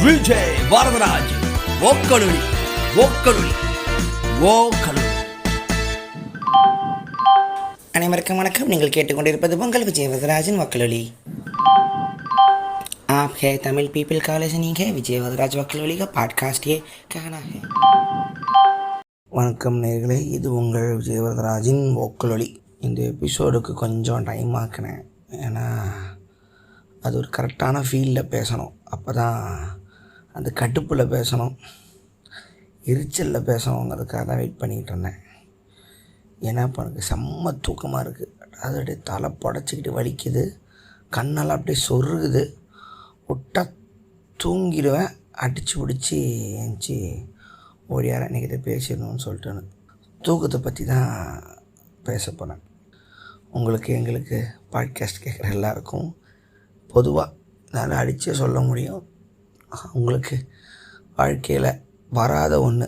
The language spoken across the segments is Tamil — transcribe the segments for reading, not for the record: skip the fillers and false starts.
விஜய் வரதராஜ் ஓக்கலுளி ஓக்கலுளி ஓக்கலுளி. அனைவருக்கும் வணக்கம். நீங்கள் கேட்டுக்கொண்டிருப்பது உங்கள் விஜய் வரதராஜின் वक्लुली। आप है तमिल पीपल का लिसनिंग है विजय வரதராஜ் वक्लुली का पॉडकास्ट ये कहना है। வணக்கம் நேர்களே, இது உங்கள் விஜய் வரதராஜின் वक्लुली। இந்த எபிசோடுக்கு கொஞ்சம் டைம் ஆக்கினேன், ஏன்னா அது ஒரு கரெக்டான ஃபீல்டில் பேசணும். அப்போ தான் அந்த கடுப்பில் பேசணும், எரிச்சலில் பேசணுங்கிறதுக்காக தான் வெயிட் பண்ணிக்கிட்டு இருந்தேன். ஏன்னா இப்போ எனக்கு செம்ம தூக்கமாக இருக்குது. அது அப்படியே தலை புடச்சிக்கிட்டு வலிக்குது, கண்ணெல்லாம் அப்படியே சொருகுது. விட்டா தூங்கிடுவேன். அடித்து பிடிச்சி ஏஞ்சி ஓடியார இன்றைக்கி இதை பேசிடணும்னு சொல்லிட்டுன்னு தூக்கத்தை பற்றி தான் பேச போனேன். எங்களுக்கு பாட்காஸ்ட் கேட்குற எல்லாருக்கும் பொதுவாக என்னால் அடித்தே சொல்ல முடியும், உங்களுக்கு வாழ்க்கையில் வராத ஒன்று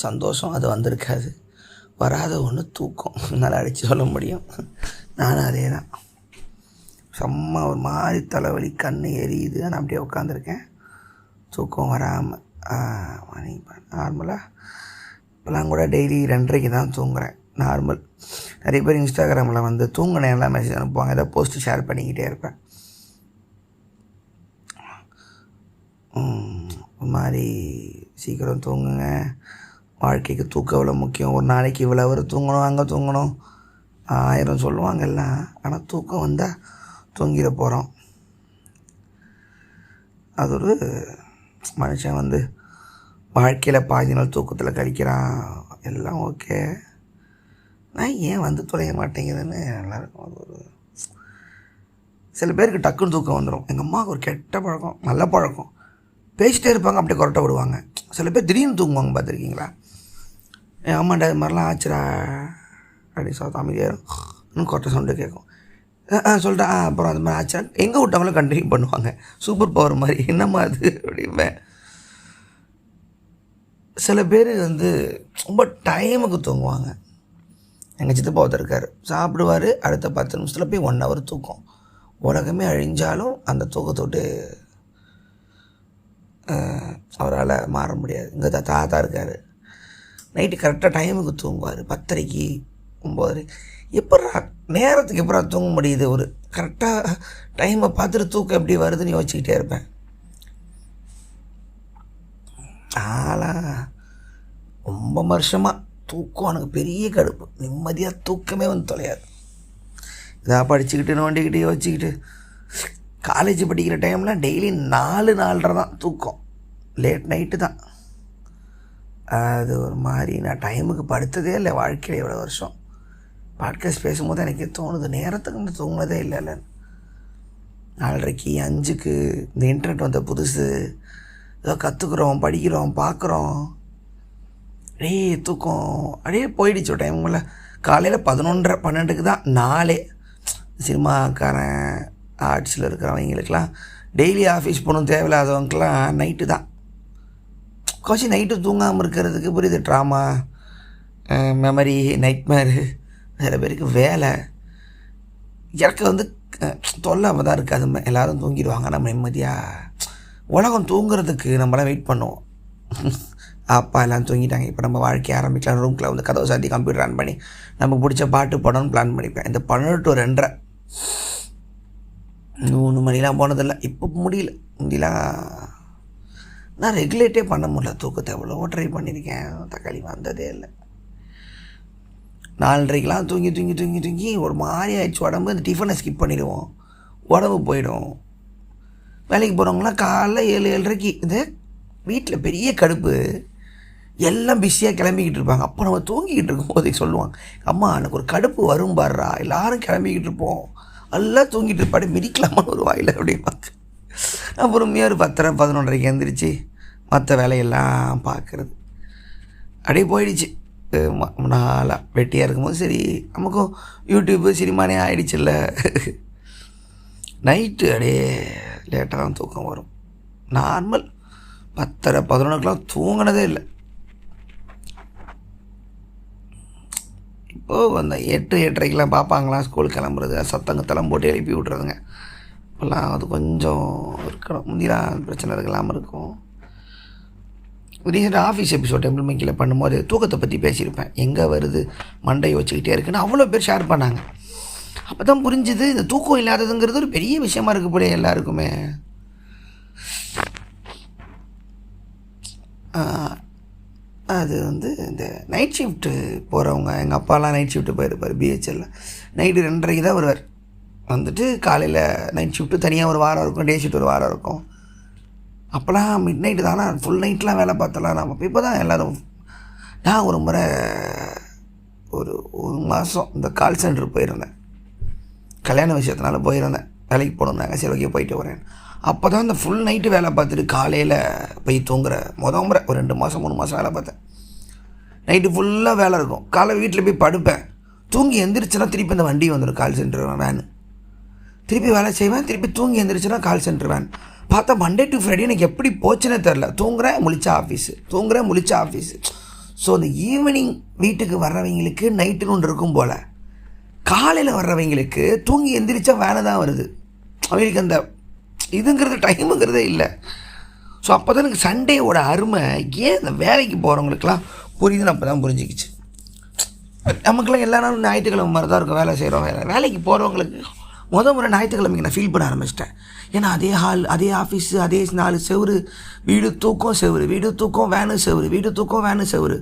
சந்தோஷம், அது வந்திருக்காது. வராத ஒன்று தூக்கம், என்னால் அடித்து சொல்ல முடியும். நானும் அதே தான். செம்ம ஒரு மாதிரி தலைவலி, கண் எரியுது, நான் அப்படியே உட்காந்துருக்கேன், தூக்கம் வராமல். மணி நார்மலாக இப்போலாம் கூட டெய்லி 2:30 தான் தூங்குறேன், நார்மல். நிறைய பேர் இன்ஸ்டாகிராமில் வந்து தூங்கினேன் எல்லாம் மெசேஜ் அனுப்புவாங்க, ஏதாவது போஸ்ட்டு ஷேர் பண்ணிக்கிட்டே இருப்பேன். ஒரு மாதிரி சீக்கிரம் தூங்குங்க, வாழ்க்கைக்கு தூக்கம் இவ்வளோ முக்கியம். ஒரு நாளைக்கு இவ்வளோ அவர் தூங்கணும், அங்கே தூங்கணும், 1000 சொல்லுவாங்க எல்லாம். ஆனால் தூக்கம் வந்தால் தூங்கிட போகிறோம். அது ஒரு மனுஷன் வந்து வாழ்க்கையில் பாதி நாள் தூக்கத்தில் கழிக்கிறான், எல்லாம் ஓகே. நான் ஏன் வந்து தொலைய மாட்டேங்குதுன்னு எல்லாருக்கும் அது ஒரு சில பேருக்கு டக்குன்னு தூக்கம் வந்துடும். எங்கள் அம்மாவுக்கு ஒரு கெட்ட பழக்கம், நல்ல பழக்கம், பேசிட்டே இருப்பாங்க, அப்படியே கொரட்டை விடுவாங்க. சில பேர் திடீர்னு தூங்குவாங்க, பார்த்துருக்கீங்களா? என் அம்மாண்ட இது மாதிரிலாம் ஆச்சுரா அப்படி அமைதியாக கொரட்டை சவுண்டு கேட்கும். சொல்லிட்டா அப்புறம் அது மாதிரி ஆச்சுரா எங்கே விட்டவங்களும் கண்டினியூ பண்ணுவாங்க, சூப்பர் பவர் மாதிரி. என்னம்மா அது அப்படிம்பேன். சில பேர் வந்து ரொம்ப டைமுக்கு தூங்குவாங்க. எங்கள் சித்தப்பா ஒருத்தர் இருக்கார், சாப்பிடுவார், அடுத்த 10 நிமிஷத்தில் போய் 1 ஹவர் தூக்கம். உலகமே அழிஞ்சாலும் அந்த தூக்கத்தோட்டு அவரால் மாற முடியாது. இங்கே தாத்தா இருக்கார், நைட்டு கரெக்டாக டைமுக்கு தூங்குவார், 10:30 9. எப்பட்றா நேரத்துக்கு எப்படா தூங்க முடியுது? ஒரு கரெக்டாக டைமை பார்த்துட்டு தூக்கம் எப்படி வருதுன்னு யோசிச்சுக்கிட்டே இருப்பேன். ரொம்ப வருஷமாக தூக்கம் எனக்கு பெரிய கடுப்பு, நிம்மதியாக தூக்கமே வந்து தொலையாது. இதாக படிச்சுக்கிட்டு நோண்டிக்கிட்டு யோசிச்சுக்கிட்டு காலேஜ் படிக்கிற டைம்லாம் டெய்லி 4-4:30 தான் தூக்கம், லேட் நைட்டு தான். அது ஒரு மாதிரி நான் டைமுக்கு படுத்ததே இல்லை வாழ்க்கையில் எவ்வளோ வருஷம். பாட்காஸ்ட் பேசும்போது எனக்கு தோணுது, நேரத்துக்கு தூங்கினதே இல்லைன்னு. 4:30 5க்கு இந்த இன்டர்நெட் வந்த புதுசு, ஏதோ கற்றுக்குறோம், படிக்கிறோம், பார்க்குறோம், தூக்கம் அப்படியே போயிடுச்சு ஒரு டைமுல. காலையில் 11:30 12க்கு தான் நாளே. சினிமாக்காரன் ஆர்ட்ஸில் இருக்கிறவங்களுக்கெல்லாம் டெய்லி ஆஃபீஸ் போகணும், தேவையில்லாதவங்களுக்கெல்லாம் நைட்டு தான். கொஞ்சம் நைட்டு தூங்காமல் இருக்கிறதுக்கு புரியுது, ட்ராமா, மெமரி, நைட்மேரு. சில பேருக்கு வேலை எனக்கு வந்து தொல்லாமல் தான் இருக்காது. எல்லோரும் தூங்கிடுவாங்க, நம்ம நிம்மதியாக உலகம் தூங்குறதுக்கு நம்மளாம் வெயிட் பண்ணுவோம். அப்பா எல்லாம் தூங்கிட்டாங்க, இப்போ நம்ம வாழ்க்கையை ஆரம்பிக்கலாம். ரூம்குள்ளே வந்து கதவை சாத்தி கம்ப்யூட்டர் ஆன் பண்ணி நமக்கு பிடிச்ச பாட்டு படம்னு பிளான் பண்ணிப்பேன். இந்த 12 to 2:30 3 மணிலாம் போனதில்லை, இப்போ முடியல. முந்திலாம் நான் ரெகுலேட்டே பண்ண முடியல தூக்கத்தை, எவ்வளோ ட்ரை பண்ணியிருக்கேன், தக்காளி வந்ததே இல்லை. 4:30க்கெலாம் தூங்கி ஒரு மாதிரி ஆயிடுச்சு உடம்பு. இந்த டிஃபனை ஸ்கிப் பண்ணிவிடுவோம், உடம்பு போயிடும். வேலைக்கு போகிறவங்களாம் காலைல 7-7:30. இந்த வீட்டில் பெரிய கடுப்பு, எல்லாம் பிஸியாக கிளம்பிக்கிட்டு இருப்பாங்க. அப்போ நம்ம தூங்கிக்கிட்டு இருக்கும்போது சொல்லுவாங்க, அம்மா எனக்கு ஒரு கடுப்பு வரும் பாடுறா, எல்லோரும் கிளம்பிக்கிட்டு இருப்போம், எல்லாம் தூங்கிட்டு இருப்பாடு, மிதிக்கலாமான்னு ஒரு வாயில் அப்படிம்பாங்க. அப்புறமே ஒரு 10:30 11:30க்கு எழுந்திரிச்சு மற்ற வேலையெல்லாம் பார்க்குறது அப்படியே போயிடுச்சு. நாளாக வெட்டியாக இருக்கும்போது சரி நமக்கும் யூடியூப்பு சினிமானே ஆகிடுச்சில்ல. நைட்டு அப்படியே லேட்டாக தான் தூக்கம் வரும். நார்மல் 10:30 11க்கெலாம் தூங்கினதே இல்லை. இப்போது அந்த 8 8:30க்கெலாம் பார்ப்பாங்களாம் ஸ்கூலுக்கு கிளம்புறது, சத்தங்கத்தெல்லாம் போட்டு எழுப்பி விட்றதுங்க. இப்போல்லாம் அது கொஞ்சம் இருக்கணும். முந்திலாம் பிரச்சனை இல்லாமல் இருக்கும். ரீசெண்டாக ஆஃபீஸ் எபிசோட் டெம்பிள் மேக்கில் பண்ணும்போது தூக்கத்தை பற்றி பேசியிருப்பேன். எங்கே வருது மண்டை வச்சுக்கிட்டே இருக்குன்னு அவ்வளோ பேர் ஷேர் பண்ணாங்க. அப்போ தான் புரிஞ்சுது இந்த தூக்கம் இல்லாததுங்கிறது ஒரு பெரிய விஷயமா இருக்குது போல எல்லாருக்குமே. அது இந்த நைட் ஷிஃப்ட்டு போகிறவங்க, எங்கள் அப்பாலாம் நைட் ஷிஃப்ட்டு போயிருப்பார் பிஹெச்எல்ல. நைட்டு 2:30 தான் வருவார். காலையில் நைட் ஷிஃப்ட்டு தனியாக ஒரு வாரம் இருக்கும், டே ஷிஃப்ட் ஒரு வாரம் இருக்கும். அப்போலாம் மிட் நைட்டு தானே, ஃபுல் நைட்லாம் வேலை பார்த்தலாம். நம்ம இப்போ தான் எல்லோரும். நான் ஒரு முறை ஒரு மாதம் இந்த கால் சென்டர் போயிருந்தேன். கல்யாண விஷயத்தினால போயிருந்தேன். வேலைக்கு போனோம்னாங்க, சரி ஓகே போயிட்டு வரேன். அப்போ தான் இந்த ஃபுல் நைட்டு வேலை பார்த்துட்டு காலையில் போய் தூங்குற முறை ஒரு 2 மாதம் 3 மாதம் வேலை பார்த்தேன். நைட்டு ஃபுல்லாக வேலை இருக்கும். காலை வீட்டில் போய் படுப்பேன். தூங்கி எந்திரிச்சுன்னா திருப்பி இந்த வண்டி வந்துடும், கால் சென்டர் வேன். திருப்பி வேலை செய்வேன். திருப்பி தூங்கி எந்திரிச்சுன்னா கால் சென்டர் வேன். பார்த்தா மண்டே டு ஃப்ரைடே எனக்கு எப்படி போச்சுன்னே தெரில. தூங்குறேன் முழிச்சா ஆஃபீஸு, தூங்குறேன் முழிச்சா ஆஃபீஸு. ஸோ இந்த ஈவினிங் வீட்டுக்கு வர்றவங்களுக்கு நைட்டுன்னு ஒன்று இருக்கும் போல், காலையில் வர்றவங்களுக்கு தூங்கி எந்திரிச்சா வேலை தான் வருது. அவங்களுக்கு அந்த இதுங்கிறது டைமுங்கிறதே இல்லை. ஸோ அப்போ தான் எனக்கு சண்டேவோட அருமை ஏன் இந்த வேலைக்கு போகிறவங்களுக்கெல்லாம் புரியுதுன்னு அப்போ தான் புரிஞ்சிக்கிச்சு. நமக்குலாம் எல்லா நாளும் ஞாயிற்றுக்கிழமை மாதிரி தான் இருக்கும் வேலை செய்கிறோம். வேலைக்கு போகிறவங்களுக்கு முறை ஞாயிற்றுக்கிழமைக்கு நான் ஃபீல் பண்ண ஆரம்பிச்சிட்டேன். ஏன்னா அதே ஹால், அதே ஆஃபீஸு, அதே 4 செவரு, வீடு தூக்கம் செவரு, வீடு தூக்கம் வேனு செவரு, வீடு தூக்கம் வேனு செவரு.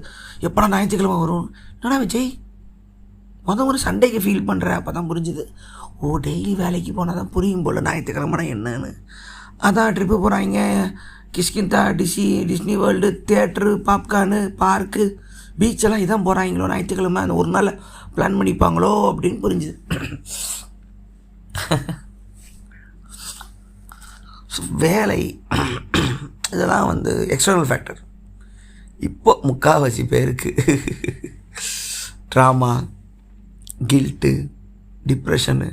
எப்படா ஞாயிற்றுக்கிழமை வரும்? என்னடா விஜய் முறை சண்டேக்கு ஃபீல் பண்ணுறேன். அப்போ தான் புரிஞ்சுது, ஓ டெய்லி வேலைக்கு போனால் தான் புரியும் போல் ஞாயிற்றுக்கிழமைனா என்னன்னு. அதான் ட்ரிப்பு போகிறாங்க, Kishkindha, Disney world, theatre, popcorn, park, பீச்செல்லாம் இதான் போகிறாங்களோ ஞாயிற்றுக்கிழமை. அந்த ஒரு நாள் பிளான் பண்ணிப்பாங்களோ அப்படின்னு புரிஞ்சுது. வேலை இதெல்லாம் எக்ஸ்டர்னல் ஃபேக்டர். இப்போ முக்கால்வாசி பேருக்கு ட்ராமா, கில்ட்டு, டிப்ரெஷனு,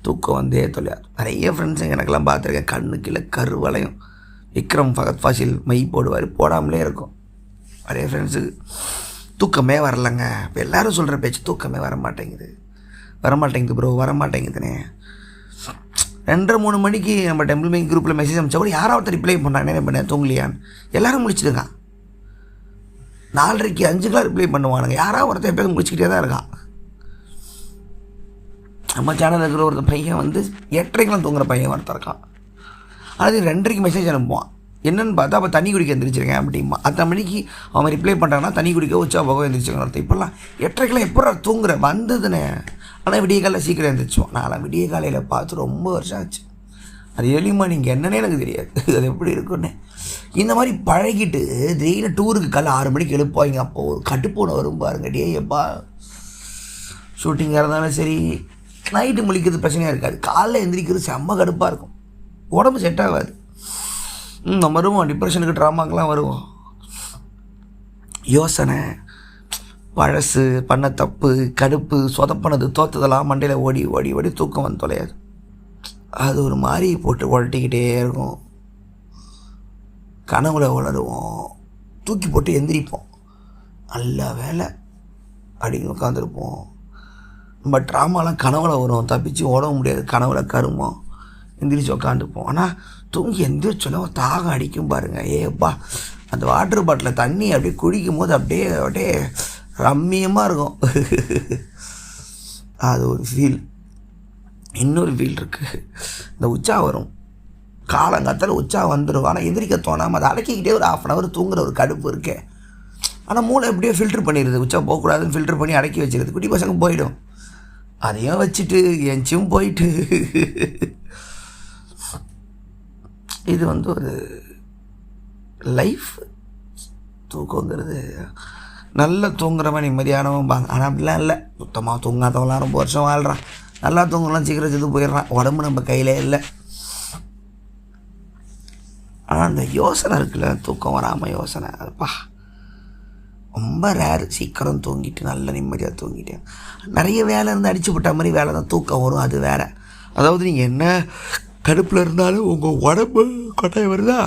தூக்கம் வந்தே தொலையாது. நிறைய ஃப்ரெண்ட்ஸுங்க எனக்கெல்லாம் பார்த்துருக்கேன். கண்ணு கீழே கருவளையும், விக்ரம் ஃபகத் ஃபாசில் மை போடுவார், போடாமலே இருக்கும். நிறைய ஃப்ரெண்ட்ஸுக்கு தூக்கமே வரலைங்க. இப்போ எல்லோரும் சொல்கிற பேச்சு தூக்கமே வரமாட்டேங்குது ப்ரோ, வரமாட்டேங்குதுனே. 2:30-3 மணிக்கு நம்ம டெம்பிள் மேக் குரூப்பில் மெசேஜ் அனுப்பிச்சா கூட யாராவது ரிப்ளை பண்ணாங்க, என்ன பண்ணேன் தூங்கலையான்னு. எல்லோரும் முடிச்சிருக்கான். 4:30 5 ரிப்ளை பண்ணுவானுங்க. யாராவது ஒருத்தர் எப்போதும் முடிச்சுக்கிட்டே தான் இருக்கான். நம்ம சேனலில் இருக்கிற ஒரு பையன் 8:30 தூங்குற பையன் ஒருத்தர் இருக்கான். அது 2:30 மெசேஜ் அனுப்புவான். என்னென்னு பார்த்தா அப்போ தண்ணி குடிக்க எழுந்திரிச்சிருக்கேன் அப்படிமா. 10 மணிக்கு அவன் ரிப்ளை பண்ணுறான்னா தண்ணி குடிக்க உச்சா போக எழுந்திரிச்சிருக்கேன் ஒருத்தர். இப்போல்லாம் 8:30 எப்போ தூங்குறேன் வந்ததுன்னு. ஆனால் விடிய காலையில் சீக்கிரம் எழுந்திரிச்சோம். நான் விடிய காலையில் பார்த்து ரொம்ப வருஷம் ஆச்சு. அது எளிமா நீங்கள் என்னன்னே எனக்கு தெரியாது, அது எப்படி இருக்குன்னு. இந்த மாதிரி பழகிட்டு திடீர்னு டூருக்கு காலை 6 மணிக்கு எழுப்பாங்க. அப்போது ஒரு கட்டுப்போன வரும் பாருங்க. டே எப்பா ஷூட்டிங்காக இருந்தாலும் சரி, நைட்டு முழிக்கிறது பிரச்சனையாக இருக்காது, காலைல எந்திரிக்கிறது செம்ம கடுப்பாக இருக்கும். உடம்பு செட் ஆகாது. நம்ம வருவோம், டிப்ரெஷனுக்கு ட்ராமாக்கெலாம் வருவோம். யோசனை, பழசு, பண்ண தப்பு, கடுப்பு, சொதப்பினது, தோற்றதெல்லாம் மண்டையில் ஓடி ஓடி ஓடி தூக்கம் தொலையாது. அது ஒரு மாதிரி போட்டு உழட்டிக்கிட்டே இருக்கும். கனவுல உளருவோம், தூக்கி போட்டு எந்திரிப்போம். நல்ல வேலை அப்படின்னு உட்காந்துருப்போம். நம்ம ட்ராமாலாம் கனவுல வரும், தப்பிச்சு ஓட முடியாது. கனவுல கருமோம், எந்திரிச்சு உட்காந்துப்போம். ஆனால் தூங்கி எந்திரிச்சோன்னா தாகம் அடிக்கும் பாருங்கள். ஏப்பா அந்த வாட்டர் பாட்டிலில் தண்ணி அப்படியே குடிக்கும் போது அப்படியே ரம்மியமாக இருக்கும். அது ஒரு ஃபீல். இன்னொரு ஃபீல் இருக்குது. இந்த உச்சா வரும், காலங்காத்தால் உச்சா வந்துடும். ஆனால் எந்திரிக்க தோணாமல் அதை அடக்கிக்கிட்டே ஒரு 1/2 hour தூங்குற ஒரு கடுப்பு இருக்கே. ஆனால் மூளை எப்படியோ ஃபில்ட்ரு பண்ணிடுது. உச்சா போகக்கூடாதுன்னு ஃபில்ட்ரு பண்ணி அடக்கி வச்சிருது. குட்டி பசங்க போயிடும், அதையும் வச்சுட்டு எஞ்சும் போயிட்டு. இது ஒரு லைஃப். தூக்கங்கிறது நல்லா தூங்குறவன் நிம்மதியானவன் பாங்க. ஆனால் அப்படிலாம் இல்லை. சுத்தமாக தூங்காதவங்களாம் ரொம்ப வருஷம் வாழ்கிறான். நல்லா தூங்குறலாம் சீக்கிரம் செத்து போயிடுறான். உடம்பு நம்ம கையில் இல்லை. ஆனால் அந்த யோசனை இருக்குல்ல, தூக்கம் வராமல் யோசனை, அதுப்பா ரொம்ப ரேரு. சீக்கிரம் தூங்கிட்டு நல்ல நிம்மதியாக தூங்கிட்டேன். நிறைய வேலை இருந்து அடிச்சு போட்ட மாதிரி வேலை தான் தூக்கம் வரும். அது வேறு. அதாவது நீங்கள் என்ன கடுப்பில் இருந்தாலும் உங்கள் உடம்பு கொட்டாய் வருதா,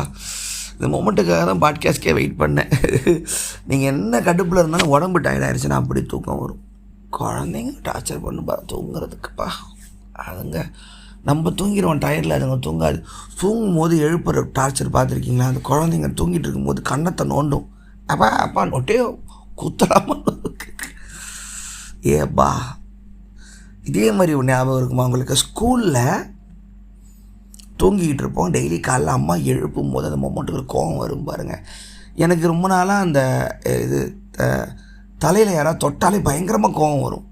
இந்த மொமெண்ட்டுக்காக தான் பாட்காஸ்ட்கே வெயிட் பண்ணேன். நீங்கள் என்ன கடுப்பில் இருந்தாலும் உடம்பு டயர்டாகிடுச்சுன்னா அப்படி தூக்கம் வரும். குழந்தைங்க டார்ச்சர் பண்ணுப்பா தூங்குறதுக்குப்பா. அதுங்க நம்ம தூங்கிடுவோம் டயரில், அதுங்க தூங்காது. தூங்கும் போது எழுப்புற டார்ச்சர் பார்த்துருக்கீங்களா? அந்த குழந்தைங்க தூங்கிட்டு இருக்கும்போது கண்ணத்தை நோண்டும், அப்பா அப்பா நொட்டே குத்தலாமா. ஏப்பா இதே மாதிரி ஒரு ஞாபகம் இருக்குமா உங்களுக்கு? ஸ்கூலில் தூங்கிக்கிட்டு இருப்போம், டெய்லி காலைல அம்மா எழுப்பும் போது அந்த மொமெண்ட்டுக்கு ஒரு கோவம் வரும் பாருங்கள். எனக்கு ரொம்ப நாளாக அந்த இது தலையில் யாராவது தொட்டாலே பயங்கரமாக கோவம் வரும்.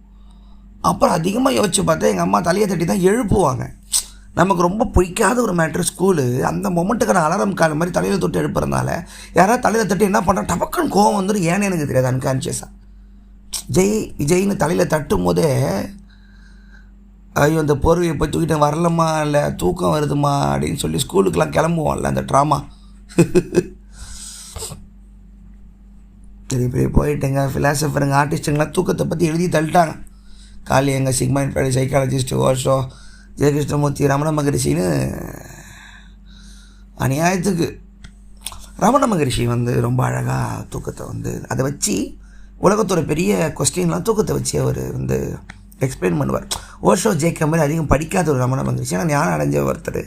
அப்புறம் அதிகமாக யோசித்து பார்த்தா எங்கள் அம்மா தலையை தட்டி தான் எழுப்புவாங்க. நமக்கு ரொம்ப பிடிக்காத ஒரு மேட்ரு ஸ்கூலு. அந்த மொமெண்ட்டுக்கு நான் அலாரம் கால் மாதிரி தலையில் தொட்டு எழுப்புறதுனால யாராவது தலையில் தட்டி என்ன பண்ணுறேன் டபக்குன்னு கோவம் வந்துடும். ஏன்னு எனக்கு தெரியாது, அன்கான்ஷியஸாக. விஜய்னு தலையில் தட்டும் போதே ஐயோ இந்த போர்வையை போய் தூக்கிட்டு வரலம்மா, இல்லை தூக்கம் வருதுமா அப்படின்னு சொல்லி ஸ்கூலுக்கெலாம் கிளம்புவோம்ல, அந்த ட்ராமா. பெரிய பெரிய போயிட்டுங்க ஃபிலாசபருங்க ஆர்டிஸ்ட்டுங்களாம் தூக்கத்தை பற்றி எழுதி தள்ளிட்டாங்க. காலி எங்கள் சிக்மைண்ட் படி சைக்காலஜிஸ்ட்டு ஓஷோ, ஜெயகிருஷ்ணமூர்த்தி, ரமண மகரிஷின்னு அநியாயத்துக்கு. ரமண மகரிஷி ரொம்ப அழகாக தூக்கத்தை அதை வச்சு உலகத்தோட பெரிய கொஸ்டின்லாம் தூக்கத்தை வச்சு அவர் எக்ஸ்பிளைன் பண்ணுவார். ஓஷோ ஜேக்க மாதிரி அதிகம் படிக்காத ஒரு ரமண மகரிஷி, ஆனால் ஞானம் அடைஞ்ச ஒருத்தர்.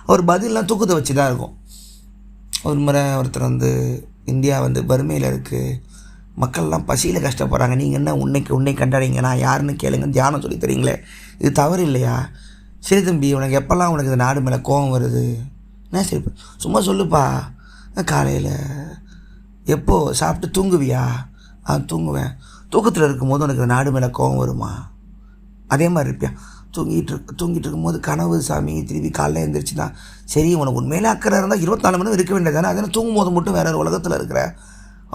அவர் பதிலெலாம் தூக்கத்தை வச்சு தான் இருக்கும். ஒரு முறை ஒருத்தர் இந்தியா வறுமையில் இருக்குது, மக்கள்லாம் பசியில் கஷ்டப்படுறாங்க, நீங்கள் என்ன உன்னை கண்டாடிங்க, நான் யாருன்னு கேளுங்க, தியானம் சொல்லி தரீங்களே, இது தவறு இல்லையா? சரி தம்பி, உனக்கு எப்போல்லாம் உனக்கு இந்த நாடு மேலே கோபம் வருது? என்ன சரி சும்மா சொல்லுப்பா. காலையில் எப்போ சாப்பிட்டு தூங்குவியா? தூங்குவேன். தூக்கத்தில் இருக்கும்போது உனக்கு இந்த நாடு மேலே கோபம் வருமா? அதே மாதிரி இருப்பியா? தூங்கிட்டு இருக்கும்போது கனவு சாமி, திருப்பி காலையில் எழுந்திரிச்சு தான். சரி, உனக்கு உண்மையிலே அக்கறை இருந்தால் 24 மணி நேரம் இருக்க வேண்டியது தானே, அதனால் தூங்கும் போது மட்டும் வேறு ஒரு உலகத்தில் இருக்கிற,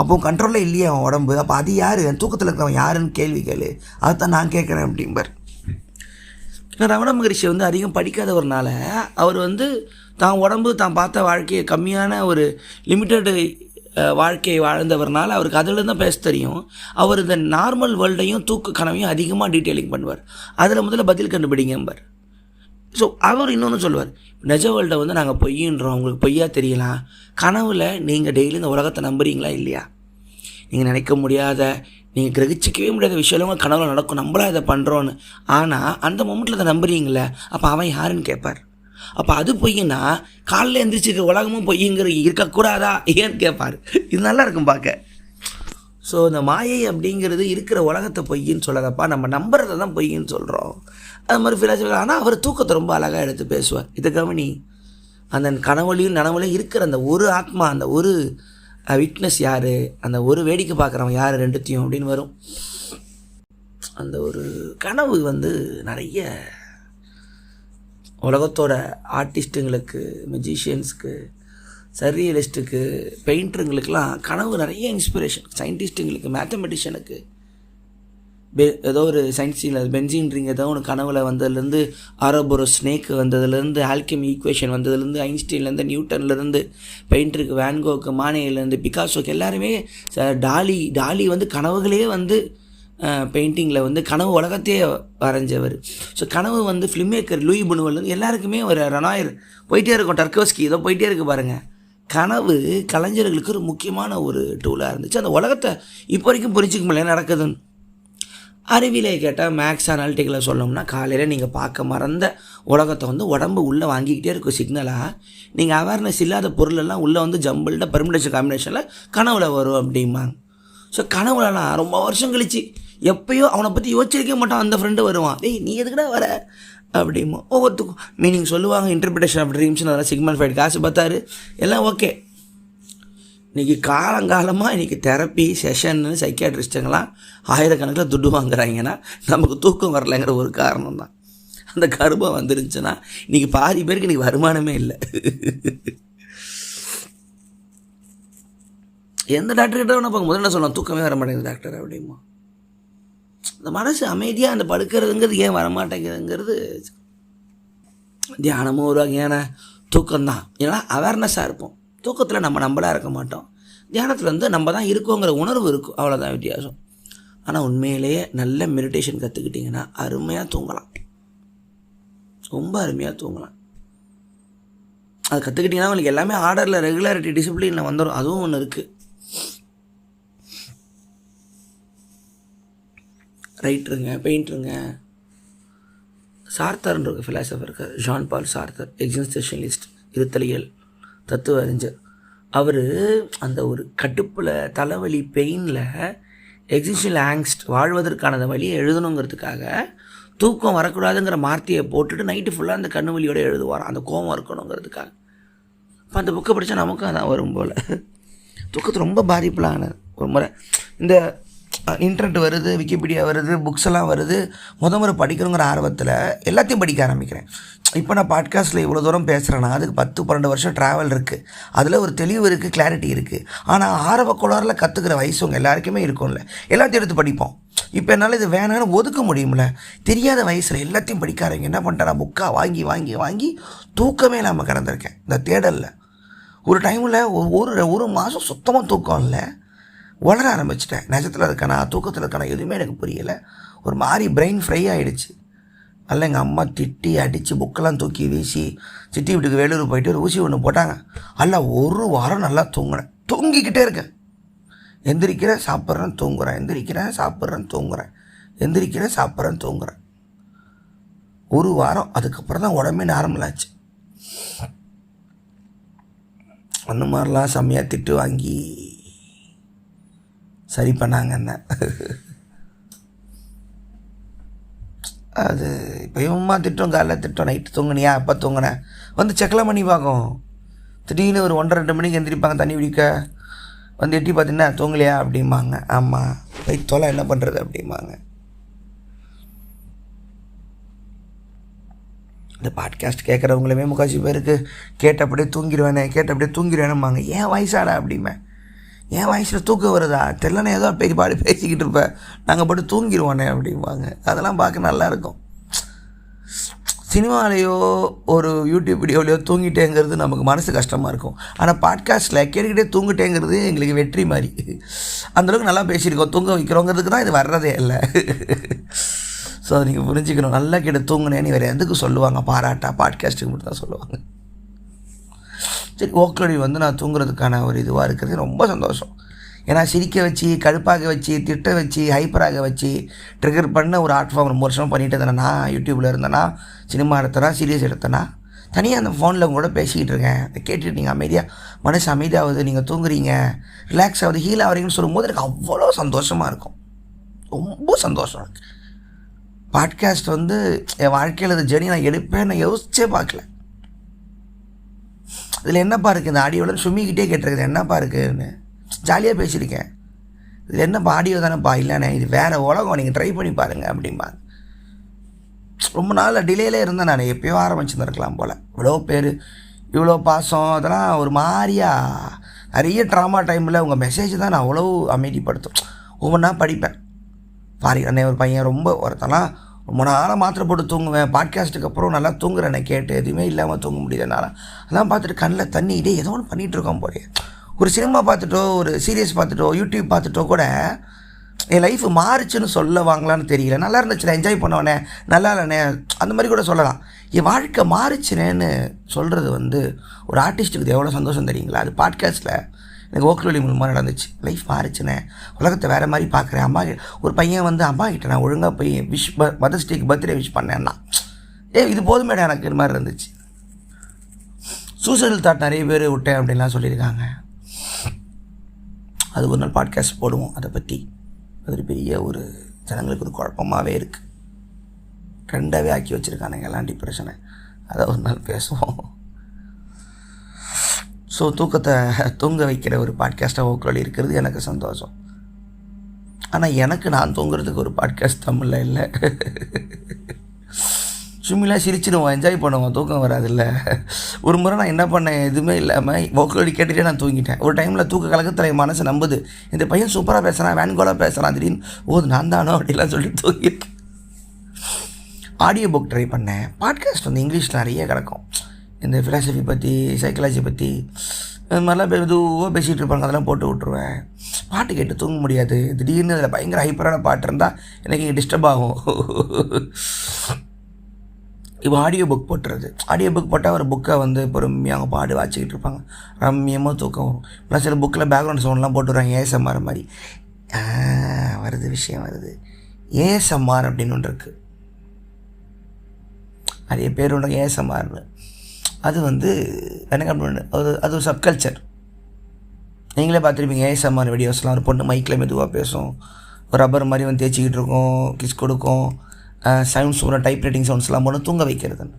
அப்போ கண்ட்ரோலில் இல்லையே அவன் உடம்பு, அப்போ அது யார், என் தூக்கத்தில் இருக்கிறவன் யாருன்னு கேள்வி கேளு, அதுதான் நான் கேட்குறேன் அப்படிம்பார். ஏன்னா ரமண மகரிஷி அதிகம் படிக்காதவர்னால அவர் தான் உடம்பு தான் பார்த்த வாழ்க்கையை கம்மியான ஒரு லிமிட்டடு வாழ்க்கையை வாழ்ந்தவர்னால அவருக்கு அதில் தான் பேச தெரியும். அவர் இந்த நார்மல் வேர்ல்டையும் தூக்க கனவையும் அதிகமாக டீட்டெயிலிங் பண்ணுவார். அதில் முதல்ல பதில் கண்டுபிடிங்கம்பார். ஸோ அவர் இன்னொன்று சொல்லுவார், நிஜ வேர்ல்டை நாங்கள் பொய்யின்றோம், உங்களுக்கு பொய்யா தெரியலாம். கனவில் நீங்கள் டெய்லி இந்த உலகத்தை நம்புறீங்களா இல்லையா? நீங்கள் நினைக்க முடியாத, நீங்கள் கிரகிச்சிக்கவே முடியாத விஷயம் உங்கள் கனவில் நடக்கும், நம்மளா இதை பண்ணுறோன்னு. ஆனால் அந்த மொமெண்ட்டில் அதை நம்புறீங்களே, அப்போ அவன் யாருன்னு கேட்பார். அப்போ அது பொய்யுன்னா காலையில் எழுந்திரிச்சிருக்க உலகமும் பொய்யுங்கிற இருக்கக்கூடாதா ஏன்னு கேட்பார். இது நல்லா இருக்கும் பார்க்க. ஸோ இந்த மாயை அப்படிங்கிறது இருக்கிற உலகத்தை பொய்யின்னு சொல்லாதப்பா, நம்ம நம்புறதை தான் பொய்யின்னு சொல்கிறோம். அது மாதிரி ஃபிலாசபி. ஆனால் அவர் தூக்கத்தை ரொம்ப அழகாக எடுத்து பேசுவார். இதை கவனி, அந்த கனவுலையும் நனவுலையும் இருக்கிற அந்த ஒரு ஆத்மா, அந்த ஒரு விட்னஸ் யார், அந்த ஒரு வேடிக்கை பார்க்குறவன் யார், ரெண்டுத்தையும் அப்படின்னு வரும். அந்த ஒரு கனவு நிறைய உலகத்தோட ஆர்டிஸ்ட்டுங்களுக்கு, மியூசிஷியன்ஸுக்கு, சர்ரியலிஸ்ட்டுக்கு, பெயிண்டருங்களுக்கெல்லாம் கனவு நிறைய இன்ஸ்பிரேஷன். சயின்டிஸ்ட்டுங்களுக்கு, மேத்தமெட்டிஷியனுக்கு ஏதோ ஒரு சயின்ஸில் பென்சின் ரிங் ஏதோ ஒன்று கனவில் வந்ததுலேருந்து, ஆரோபோரோஸ் ஸ்னேக்கு வந்ததுலேருந்து, ஆல்கெமி ஈக்குவேஷன் வந்ததுலேருந்து, ஐன்ஸ்டீன்லேருந்து, நியூட்டன்லேருந்து, பெயிண்டருக்கு வேன்கோக்கு, மானேலேருந்து, பிகாசோக்கு எல்லாருமே டாலி கனவுகளே பெயிண்டிங்கில் கனவு உலகத்தையே வரைஞ்சவர். ஸோ கனவு ஃபிலிம் மேக்கர் லூயி புனுவல் எல்லாருக்குமே ஒரு ரெனாயர் போயிட்டே இருக்கும். டர்கோஸ்கி ஏதோ போயிட்டே இருக்குது பாருங்கள். கனவு கலைஞர்களுக்கு ஒரு முக்கியமான ஒரு டூலாக இருந்துச்சு. அந்த உலகத்தை இப்போ வரைக்கும் புரிஞ்சிக்க முடியல நடக்குதுன்னு. அறிவியலை கேட்டால் மேக்ஸ் அனாலிட்டிக்கில் சொல்லணும்னா காலையில் நீங்கள் பார்க்க மறந்த உலகத்தை உடம்பு உள்ளே வாங்கிக்கிட்டே இருக்கும் சிக்னலாக. நீங்கள் அவேர்னஸ் இல்லாத பொருளெல்லாம் உள்ளே ஜம்பிள்ட பெர்முடேஷன் காம்பினேஷனில் கனவுல வரும் அப்படிம்பாங்க. ஸோ கனவுலலாம் ரொம்ப வருஷம் கழிச்சு எப்போயோ அவனை பற்றி யோசிச்சிருக்க மாட்டான், அந்த ஃப்ரெண்டு வருவான், டேய் நீ எதுக்குடா வர அப்படிமா. ஒவ்வொருத்துக்கும் மீனிங் சொல்லுவாங்க. இன்டர்பிரிட்டேஷன் ஆஃப் ட்ரீம்ஸ்னு அதெல்லாம் சிக்மண்ட் ஃப்ராய்ட் காசு பார்த்தாரு, எல்லாம் ஓகே. இன்றைக்கி காலங்காலமாக இன்றைக்கி தெரப்பி செஷன்னு சைக்கியாட்ரிஸ்ட்டுங்கெல்லாம் ஆயிரக்கணக்கில் துட்டு வாங்குறாங்கன்னா நமக்கு தூக்கம் வரலைங்கிற ஒரு காரணம் தான். அந்த கர்ப்பம் வந்துருந்துச்சுன்னா இன்றைக்கி பாதி பேருக்கு இன்றைக்கி வருமானமே இல்லை. எந்த டாக்டர்கிட்ட வேணா பார்க்க முதல்ல சொல்லலாம், தூக்கமே வர மாட்டேங்குது டாக்டர் அப்படிமா. இந்த மனசு அமைதியாக அந்த படுக்கிறதுங்கிறது ஏன் வரமாட்டேங்குதுங்கிறது தியானமும் ஒரு வகையான தூக்கம்தான். ஏன்னா அவேர்னஸாக இருப்போம். தூக்கத்தில் நம்மளாக இருக்க மாட்டோம். தியானத்தில் நம்ம தான் இருக்கோங்கிற உணர்வு இருக்கும், அவ்வளோதான் வித்தியாசம். ஆனால் உண்மையிலேயே நல்ல மெடிடேஷன் கற்றுக்கிட்டிங்கன்னா அருமையாக தூங்கலாம், ரொம்ப அருமையாக தூங்கலாம். அது கற்றுக்கிட்டிங்கன்னா உங்களுக்கு எல்லாமே ஆர்டரில் ரெகுலாரிட்டி டிசிப்ளினில் வந்துடும். அதுவும் ஒன்று இருக்குது. ரைட்டருங்க, பெயிண்டருங்க, சார்த்தர்ன்ற ஒரு ஃபிலாசபர் இருக்கார், ஜான் பால் சார்த்தர், எக்ஸிஸ்டென்ஷியலிஸ்ட், இருத்தலியல் தத்துவ அறிஞர். அவர் அந்த ஒரு கடுப்பில், தலைவலி, பெயினில், எக்ஸிஸ்டென்ஷியல் ஆங்ஸ்ட், வாழ்வதற்கான அந்த வழியை எழுதணுங்கிறதுக்காக தூக்கம் வரக்கூடாதுங்கிற வார்த்தையை போட்டுட்டு நைட்டு ஃபுல்லாக அந்த கண்ணு வலியோடு எழுதுவாராம், அந்த கோவம் இருக்கணுங்கிறதுக்காக. இப்போ அந்த புக்கை படித்தா நமக்கும் அதான் வரும் போல். தூக்கத்து ரொம்ப பாதிப்புலான ஒரு முறை இந்த இன்டர்நெட் வருது, விக்கிபீடியா வருது, புக்ஸ் எல்லாம் வருது, முறை படிக்கணுங்கிற ஆர்வத்தில் எல்லாத்தையும் படிக்க ஆரம்பிக்கிறேன். இப்போ நான் பாட்காஸ்ட்டில் இவ்வளோ தூரம் பேசுகிறேன்னா அதுக்கு 10-12 வருஷம் ட்ராவல் இருக்குது. அதில் ஒரு தெளிவு இருக்குது, கிளாரிட்டி இருக்குது. ஆனால் ஆர்வ கோளாறில் கற்றுக்கிற வயசு உங்கள் எல்லாருக்குமே இருக்கும்ல, எல்லாத்தையும் எடுத்து படிப்போம். இப்போ என்னால் இது வேணான்னு ஒதுக்க முடியும்ல. தெரியாத வயசில் எல்லாத்தையும் படிக்காரங்க என்ன பண்ணிட்டேன், நான் புக்காக வாங்கி வாங்கி வாங்கி தூக்கமே இல்லாமல் கிடந்திருக்கேன். இந்த தேடலில் ஒரு டைமில் ஒரு மாதம் சுத்தமாக தூக்கம் இல்லை, வளர ஆரம்பிச்சிட்டேன். நிஜத்தில் இருக்கானா தூக்கத்தில் இருக்கானா எதுவுமே எனக்கு புரியலை. ஒரு மாதிரி பிரெயின் ஃப்ரை ஆகிடுச்சு. அதில் எங்கள் அம்மா திட்டி அடித்து புக்கெல்லாம் தூக்கி வீசி சிட்டி வீட்டுக்கு வேலூர் போயிட்டு ஒரு ஊசி ஒன்று போட்டாங்க. அல்ல ஒரு வாரம் நல்லா தூங்கினேன், தூங்கிக்கிட்டே இருக்கேன். எந்திரிக்கிறேன், சாப்பிட்றேன், தூங்குறேன், எந்திரிக்கிறேன், சாப்பிட்றேன், தூங்குறேன், எந்திரிக்கிறேன், சாப்பிட்றேன், தூங்குறேன். ஒரு வாரம். அதுக்கப்புறம் தான் உடம்பே நார்மல் ஆச்சு. அந்த மாதிரிலாம் செம்மையாக திட்டு வாங்கி சரி பண்ணாங்க என்ன. அது இப்போ இவம்மா திட்டம், காலைல திட்டம், நைட்டு தூங்குனியா, அப்போ தூங்கினேன் வந்து செக்கெல்லாம் பண்ணி பார்க்கும். திடீர்னு ஒரு 1:30-2 மணிக்கு எந்திரிப்பாங்க தண்ணி குடிக்க. வந்து எட்டி பார்த்தீங்கன்னா தூங்கலையா அப்படிம்பாங்க. ஆமாம், போய் தொலை என்ன பண்ணுறது அப்படிம்பாங்க. இந்த பாட்காஸ்ட் கேட்குறவங்களுமே முக்காசி பேருக்கு கேட்டப்படியே தூங்கிடுவேனேம்பாங்க. ஏன் வயசாடா அப்படிமே, என் வயசில் தூக்கம் வருதா தெரியலன்னு ஏதோ பாடி பேசிக்கிட்டு இருப்பேன், நாங்கள் போட்டு தூங்கிடுவோனே அப்படிம்பாங்க. அதெல்லாம் பார்க்க நல்லாயிருக்கும். சினிமாலேயோ ஒரு யூடியூப் வீடியோலையோ தூங்கிட்டேங்கிறது நமக்கு மனசு கஷ்டமாக இருக்கும். ஆனால் பாட்காஸ்ட்டில் கேட்டுக்கிட்டே தூங்கிட்டேங்கிறது எங்களுக்கு வெற்றி மாதிரி. அந்தளவுக்கு நல்லா பேசியிருக்கோம். தூங்க வைக்கிறோங்கிறதுக்கு தான் இது வர்றதே இல்லை. ஸோ அதை நீங்கள் புரிஞ்சுக்கணும். நல்லா கேட்டு தூங்கினேன்னு வேறு எதுக்கு சொல்லுவாங்க, பாராட்டா பாட்காஸ்ட்டுக்கு மட்டும் தான் சொல்லுவாங்க. சரி, ஓக்லடி வந்து நான் தூங்குறதுக்கான ஒரு இதுவாக இருக்கிறது ரொம்ப சந்தோஷம். ஏன்னா சிரிக்க வச்சு, கடுப்பாக வச்சு, திட்ட வச்சு, ஹைப்பராக வச்சு, ட்ரிகர் பண்ண ஒரு ஆர்ட் ஃபார்ம் ரொம்ப வருஷமாக பண்ணிகிட்டு இருந்தேன்னா, யூடியூப்பில் இருந்தேன்னா, சினிமா எடுத்தேன்னா, சீரியஸ் எடுத்தேன்னா, தனியாக அந்த ஃபோனில் உங்களோட பேசிக்கிட்டு இருக்கேன், கேட்டுட்டு நீங்கள் அமைதியாக, மனசு அமைதியாகுது, நீங்கள் தூங்குறீங்க, ரிலாக்ஸ் ஆகுது, ஹீல் ஆகிறீங்கன்னு சொல்லும்போது எனக்கு அவ்வளோ சந்தோஷமாக இருக்கும். ரொம்ப சந்தோஷம் இருக்குது. பாட்காஸ்ட் வந்து என் வாழ்க்கையில் இந்த ஜேர்னி நான் எடுப்பேன் நான் யோசிச்சே பார்க்கல. இதில் என்னப்பா இருக்குது, இந்த ஆடியோவில் சும்மிக்கிட்டே கேட்டிருக்குது என்னப்பா இருக்குதுன்னு ஜாலியாக பேசியிருக்கேன். இதில் என்னப்பா ஆடியோ தானேப்பா, இல்லைண்ணே இது வேறு உலகம், நீங்கள் ட்ரை பண்ணி பாருங்கள் அப்படிம்பாங்க. ரொம்ப நாள் டிலேலே இருந்தேன் நான், எப்போயோ ஆரம்பிச்சுருந்துருக்கலாம் போல். இவ்வளோ பேர், இவ்வளோ பாசம், அதெல்லாம் ஒரு மாதிரியா நிறைய ட்ராமா டைமில் உங்கள் மெசேஜ் தான் நான் அவ்வளோ அமைதிப்படுத்தும். ஒவ்வொன்றா படிப்பேன். அண்ணே ஒரு பையன் ரொம்ப ஒருத்தலாம் ரொம்ப நாளாக மாத்திரை போட்டு தூங்குவேன், பாட்காஸ்ட்டுக்கு அப்புறம் நல்லா தூங்குறேன் கேட்டு, எதுவுமே இல்லாமல் தூங்க முடியுதுனால அதான் பார்த்துட்டு கண்ணில் தண்ணி இதே ஏதோ ஒன்று பண்ணிகிட்டு இருக்கோம் போலே. ஒரு சினிமா பார்த்துட்டோ, ஒரு சீரியஸ் பார்த்துட்டோ, யூடியூப் பார்த்துட்டோ கூட என் லைஃப் மாறிச்சுன்னு சொல்ல வாங்கலான்னு தெரியல. நல்லா இருந்துச்சுண்ணே, என்ஜாய் பண்ணவனே, நல்லா இல்லைண்ணே, அந்த மாதிரி கூட சொல்லலாம். என் வாழ்க்கை மாறிச்சுனேன்னு சொல்கிறது வந்து ஒரு ஆர்டிஸ்ட்டுக்கு எவ்வளோ சந்தோஷம் தெரியுங்களா. அது பாட்காஸ்ட்டில் எனக்கு ஓக்லொலி மூலமாக நடந்துச்சு. லைஃப் மாறிச்சுனே, உலகத்தை வேறு மாதிரி பார்க்குறேன். ஒரு பையன் வந்து அம்மா கிட்ட நான் ஒழுங்காக போய் மதர்ஸ் டேக்கு பர்த்டே விஷ் பண்ணேன்னா, இது போதுமேடா எனக்கு இது மாதிரி இருந்துச்சு. சூசைடல் தாட் நிறைய பேர் விட்டேன் அப்படின்லாம் சொல்லியிருக்காங்க. அது ஒரு நாள் பாட்காஸ்ட் போடுவோம் அதை பற்றி. அது ஒரு பெரிய ஒரு ஜனங்களுக்கு ஒரு குழப்பமாகவே இருக்குது. ட்ரெண்டாகவே ஆக்கி வச்சுருக்கானுங்க எல்லாம் டிப்ரெஷனை. அதை ஒரு நாள் பேசுவோம். ஸோ தூக்கத்தை தூங்க வைக்கிற ஒரு பாட்காஸ்ட்டாக ஓக்லொலி இருக்கிறது எனக்கு சந்தோஷம். ஆனால் எனக்கு நான் தூங்குறதுக்கு ஒரு பாட்காஸ்ட் தமிழில் இல்லை. சும்மிலாம் சிரிச்சிடுவோம், என்ஜாய் பண்ணுவோம், தூக்கம் வராதில்ல. ஒரு முறை நான் என்ன பண்ணேன், எதுவுமே இல்லாமல் ஓக்லொலி கேட்டுகிட்டே நான் தூங்கிட்டேன். ஒரு டைமில் தூக்க கலக்கத்தில் என் மனசு நம்புது, இந்த பையன் சூப்பராக பேசுகிறான், வேன்கோலாக பேசுகிறான், திடீர்னு நான் தானோ அப்படிலாம் சொல்லிட்டு தூங்கிட்டேன். ஆடியோ புக் ட்ரை பண்ணேன். பாட்காஸ்ட் வந்து இங்கிலீஷில் நிறைய கிடக்கும். இந்த ஃபிலாசபி பற்றி, சைக்காலஜி பற்றி, அது மாதிரிலாம் மெதுவாக பேசிகிட்டு இருப்பாங்க, அதெல்லாம் போட்டு விட்ருவேன். பாட்டு கேட்டு தூங்க முடியாது. திடீர்னு அதில் பயங்கர ஹைப்பரான பாட்டு இருந்தால் எனக்கு இங்கே டிஸ்டர்ப் ஆகும். இப்போ ஆடியோ புக் போட்டுறது. ஆடியோ புக் போட்டால் ஒரு புக்கை வந்து பொறுமையாக பாடு வாச்சிக்கிட்டு இருப்பாங்க, ரம்மியமாக தூக்கம் வரும். ப்ளஸ் சில புக்கில் பேக்ரவுண்ட் சவுண்ட்லாம் போட்டுருவாங்க, ஏஎஸ்எம்ஆர் மாதிரி. வருது விஷயம் வருது. ஏஎஸ்எம்ஆர் அப்படின்னு ஒன்று இருக்குது. நிறைய பேர் உள்ள ஏஎஸ்எம்ஆர்னு. அது வந்து எனக்கு அது ஒரு சப்கல்ச்சர். நீங்களே பார்த்துருப்பீங்க ஏஎஸ்எம்ஆர் வீடியோஸ்லாம். ஒரு பொண்ணு மைக்கில் மெதுவாக பேசும், ஒரு ரப்பர் மாதிரி வந்து தேய்ச்சிக்கிட்டு இருக்கும், கிஸ் கொடுக்கும், சவுண்ட்ஸ் ஒரு டைப் ரைட்டிங் சவுண்ட்ஸ்லாம் போட்டு தூங்க வைக்கிறதுன்னு.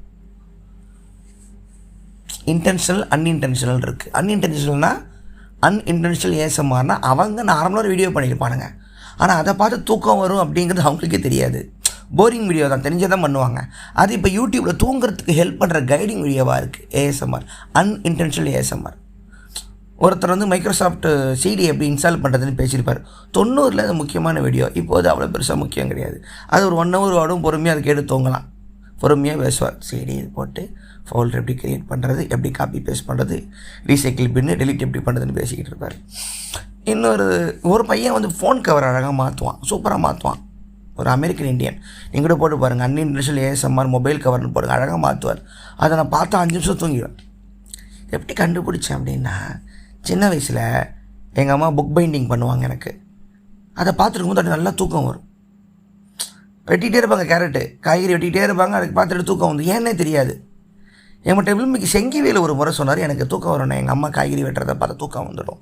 இன்டென்ஷனல் அன்இன்டென்ஷனல் இருக்குது. அன்இன்டென்ஷனல் ஏஎஸ்எம்ஆர்னால் அவங்க நார்மலாக ஒரு வீடியோ பண்ணியிருப்பானுங்க, ஆனால் அதை பார்த்து தூக்கம் வரும் அப்படிங்கிறது அவங்களுக்கே தெரியாது. போரிங் வீடியோ தான், தெரிஞ்சதான் பண்ணுவாங்க. அது இப்போ யூடியூப்பில் தூங்குறதுக்கு ஹெல்ப் பண்ணுற கைடிங் வீடியோவாக இருக்குது ஏஎஸ்எம்ஆர், அன்இன்டென்ஷனல் ஏஎஸ்எம்ஆர். ஒருத்தர் வந்து மைக்ரோசாஃப்ட் சிடி எப்படி இன்ஸ்டால் பண்ணுறதுன்னு பேசியிருப்பார். 90s அது முக்கியமான வீடியோ. இப்போது அவ்வளோ பெருசாக முக்கியம் கிடையாது. அது ஒரு 1 hour ஓடும், பொறுமையாக அதை கேட்டு தூங்கலாம். பொறுமையாக பேசுவார். சிடி இது போட்டு ஃபோல்டர் எப்படி க்ரியேட் பண்ணுறது, எப்படி காப்பி பேஸ்ட் பண்ணுறது, ரீசைக்கிள் பின்னு டெலிட் எப்படி பண்ணுறதுன்னு பேசிக்கிட்டு இருப்பார். ஒரு பையன் வந்து ஃபோன் கவர் அழகாக மாற்றுவான், சூப்பராக மாற்றுவான். ஒரு அமெரிக்கன் இந்தியன். நீங்கள் கூட போட்டு பாருங்கள், அன்இன்டென்ஷனல் ஏஎஸ்எம்ஆர் மொபைல் கவர்னு போடுங்க, அழகாக மாற்றுவார். அதை நான் பார்த்தா 5 நிமிஷம் தூங்கிடுவேன். எப்படி கண்டுபிடிச்சேன் அப்படின்னா, சின்ன வயசில் எங்கள் அம்மா புக் பைண்டிங் பண்ணுவாங்க எனக்கு. அதை பார்த்துருக்கும்போது அது நல்லா தூக்கம் வரும். வெட்டிகிட்டே இருப்பாங்க, கேரட்டு காய்கறி வெட்டிகிட்டே இருப்பாங்க, அதுக்கு பார்த்துட்டு தூக்கம் வந்து ஏன்னே தெரியாது. எங்கள் டெபிள்மிக்கு செங்கிவேல ஒரு முறை சொன்னார், எனக்கு தூக்கம் வரணும், எங்கள் அம்மா காய்கறி வெட்டுறதை பார்த்தா தூக்கம் வந்துடும்.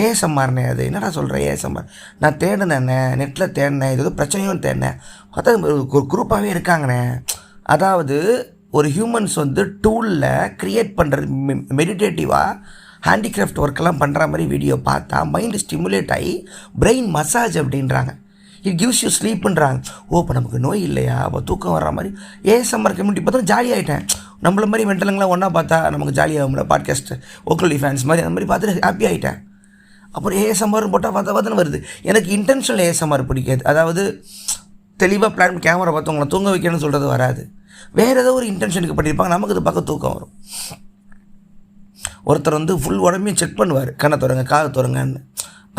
ஏஎஸ்எம்ஆர்னே அது என்னடா சொல்கிறேன் ஏஎஸ்எம்ஆர். நான் தேடினேண்ணே, நெட்டில் தேடினேன், இது பிரச்சனையும் தேடினேன், பார்த்தா ஒரு குரூப்பாகவே இருக்காங்கண்ணே. அதாவது ஒரு ஹியூமன்ஸ் வந்து டூலில் க்ரியேட் பண்ணுறது மெடிடேட்டிவாக ஹேண்டிகிராஃப்ட் ஒர்க்கெல்லாம் பண்ணுற மாதிரி வீடியோ பார்த்தா மைண்டு ஸ்டிமுலேட் ஆகி பிரெயின் மசாஜ் அப்படின்றாங்க. இட் கிவ்ஸ் யூ ஸ்லீப்புன்றாங்க. இப்போ நமக்கு நோய் இல்லையா, அப்போ தூக்கம் வர்ற மாதிரி ஏஎஸ்எம்ஆர் கம்யூனிட்டி பார்த்தா ஜாலியாகிட்டேன். நம்மள மாதிரி மென்டலுங்களாம் ஒன்றா பார்த்தா நமக்கு ஜாலியாகும்ல, பாட்காஸ்ட்டு ஓக்கலி ஃபேன்ஸ் மாதிரி அந்த மாதிரி பார்த்துட்டு ஹாப்பி ஆகிட்டேன். அப்புறம் ஏஎஸ்எம்ஆர் போட்டால் பார்த்தா வருது. எனக்கு இன்டென்ஷனல் ஏஎஸ்எம்ஆர் பிடிக்காது. அதாவது தெளிவாக பிளான் கேமரா பார்த்து உங்களை தூங்க வைக்கணும்னு சொல்கிறது வராது. வேறு ஏதோ ஒரு இன்டென்ஷனுக்கு பண்ணியிருப்பாங்க, நமக்கு இது பார்க்க தூக்கம் வரும். ஒருத்தர் வந்து ஃபுல் உடம்பையும் செக் பண்ணுவார், கண்ணை தொடங்க காதை தொடங்கன்னு.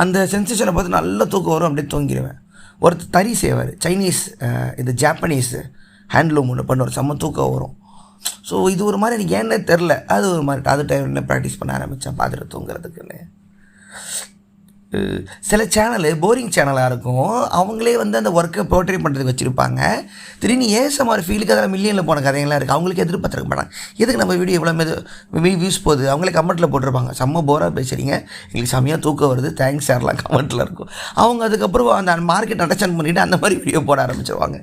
அந்த சென்சேஷனை பார்த்து நல்லா தூக்கம் வரும், அப்படியே தூங்கிடுவேன். ஒருத்தர் தறி செய்வார், சைனீஸ் இது ஜாப்பனீஸ் ஹேண்ட்லூம் ஒன்று பண்ணுவார், செம்ம தூக்கம் வரும். ஸோ இது ஒரு மாதிரி எனக்கு ஏன்னே தெரில, அது ஒரு மாதிரி அது டைம் ப்ராக்டிஸ் பண்ண ஆரம்பித்தேன் பார்த்துட்டு தூங்குறதுக்குன்னு. சில சேனலு போரிங் சேனலாக இருக்கும், அவங்களே வந்து அந்த ஒர்க்கை போர்ட்ரே பண்ணுறதுக்கு வச்சுருப்பாங்க. திடீர்னு ஏஎஸ்எம்ஆர் ஃபீலுக்கு அதில் மில்லியனில் போன கதைகள்லாம் இருக்குது. அவங்களுக்கு எதிர்பார்த்துருக்க மாட்டாங்க, எதுக்கு நம்ம வீடியோ எவ்வளோ வியூஸ் போகுது, அவங்களே கமெண்ட்டில் போட்டிருப்பாங்க, செம்ம போராக பேசுகிறீங்க, எங்களுக்கு செம்மையாக தூக்கம் வருது, தேங்க்ஸ் சார்லாம் கமெண்ட்டில் இருக்கும். அவங்க அதுக்கப்புறம் அந்த மார்க்கெட் அண்டர்ஸ்டாண்ட் பண்ணிவிட்டு அந்த மாதிரி வீடியோ போட ஆரம்பிச்சிருவாங்க.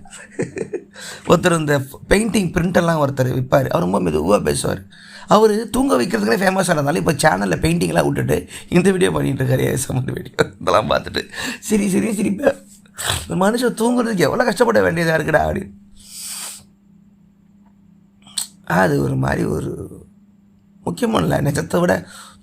ஒருத்தர் இந்த பெயிண்டிங் பிரிண்டெல்லாம் ஒருத்தர் விற்பார், அவர் ரொம்ப மெதுவாக பேசுவார். அவர் தூங்க வைக்கிறதுக்குனே ஃபேமஸாக இருந்தாலும் இப்போ சேனலில் பெயிண்டிங்லாம் விட்டுட்டு இந்த வீடியோ பண்ணிகிட்டு இருக்காரு, ஏஎஸ்எம்ஆர் வீடியோ. இதெல்லாம் பார்த்துட்டு சிரிப்பேன். இந்த மனுஷன் தூங்குறதுக்கு எவ்வளோ கஷ்டப்பட வேண்டியதாக இருக்குடா அப்படின்னு. அது ஒரு மாதிரி ஒரு முக்கியமான இல்லை, நிஜத்தை விட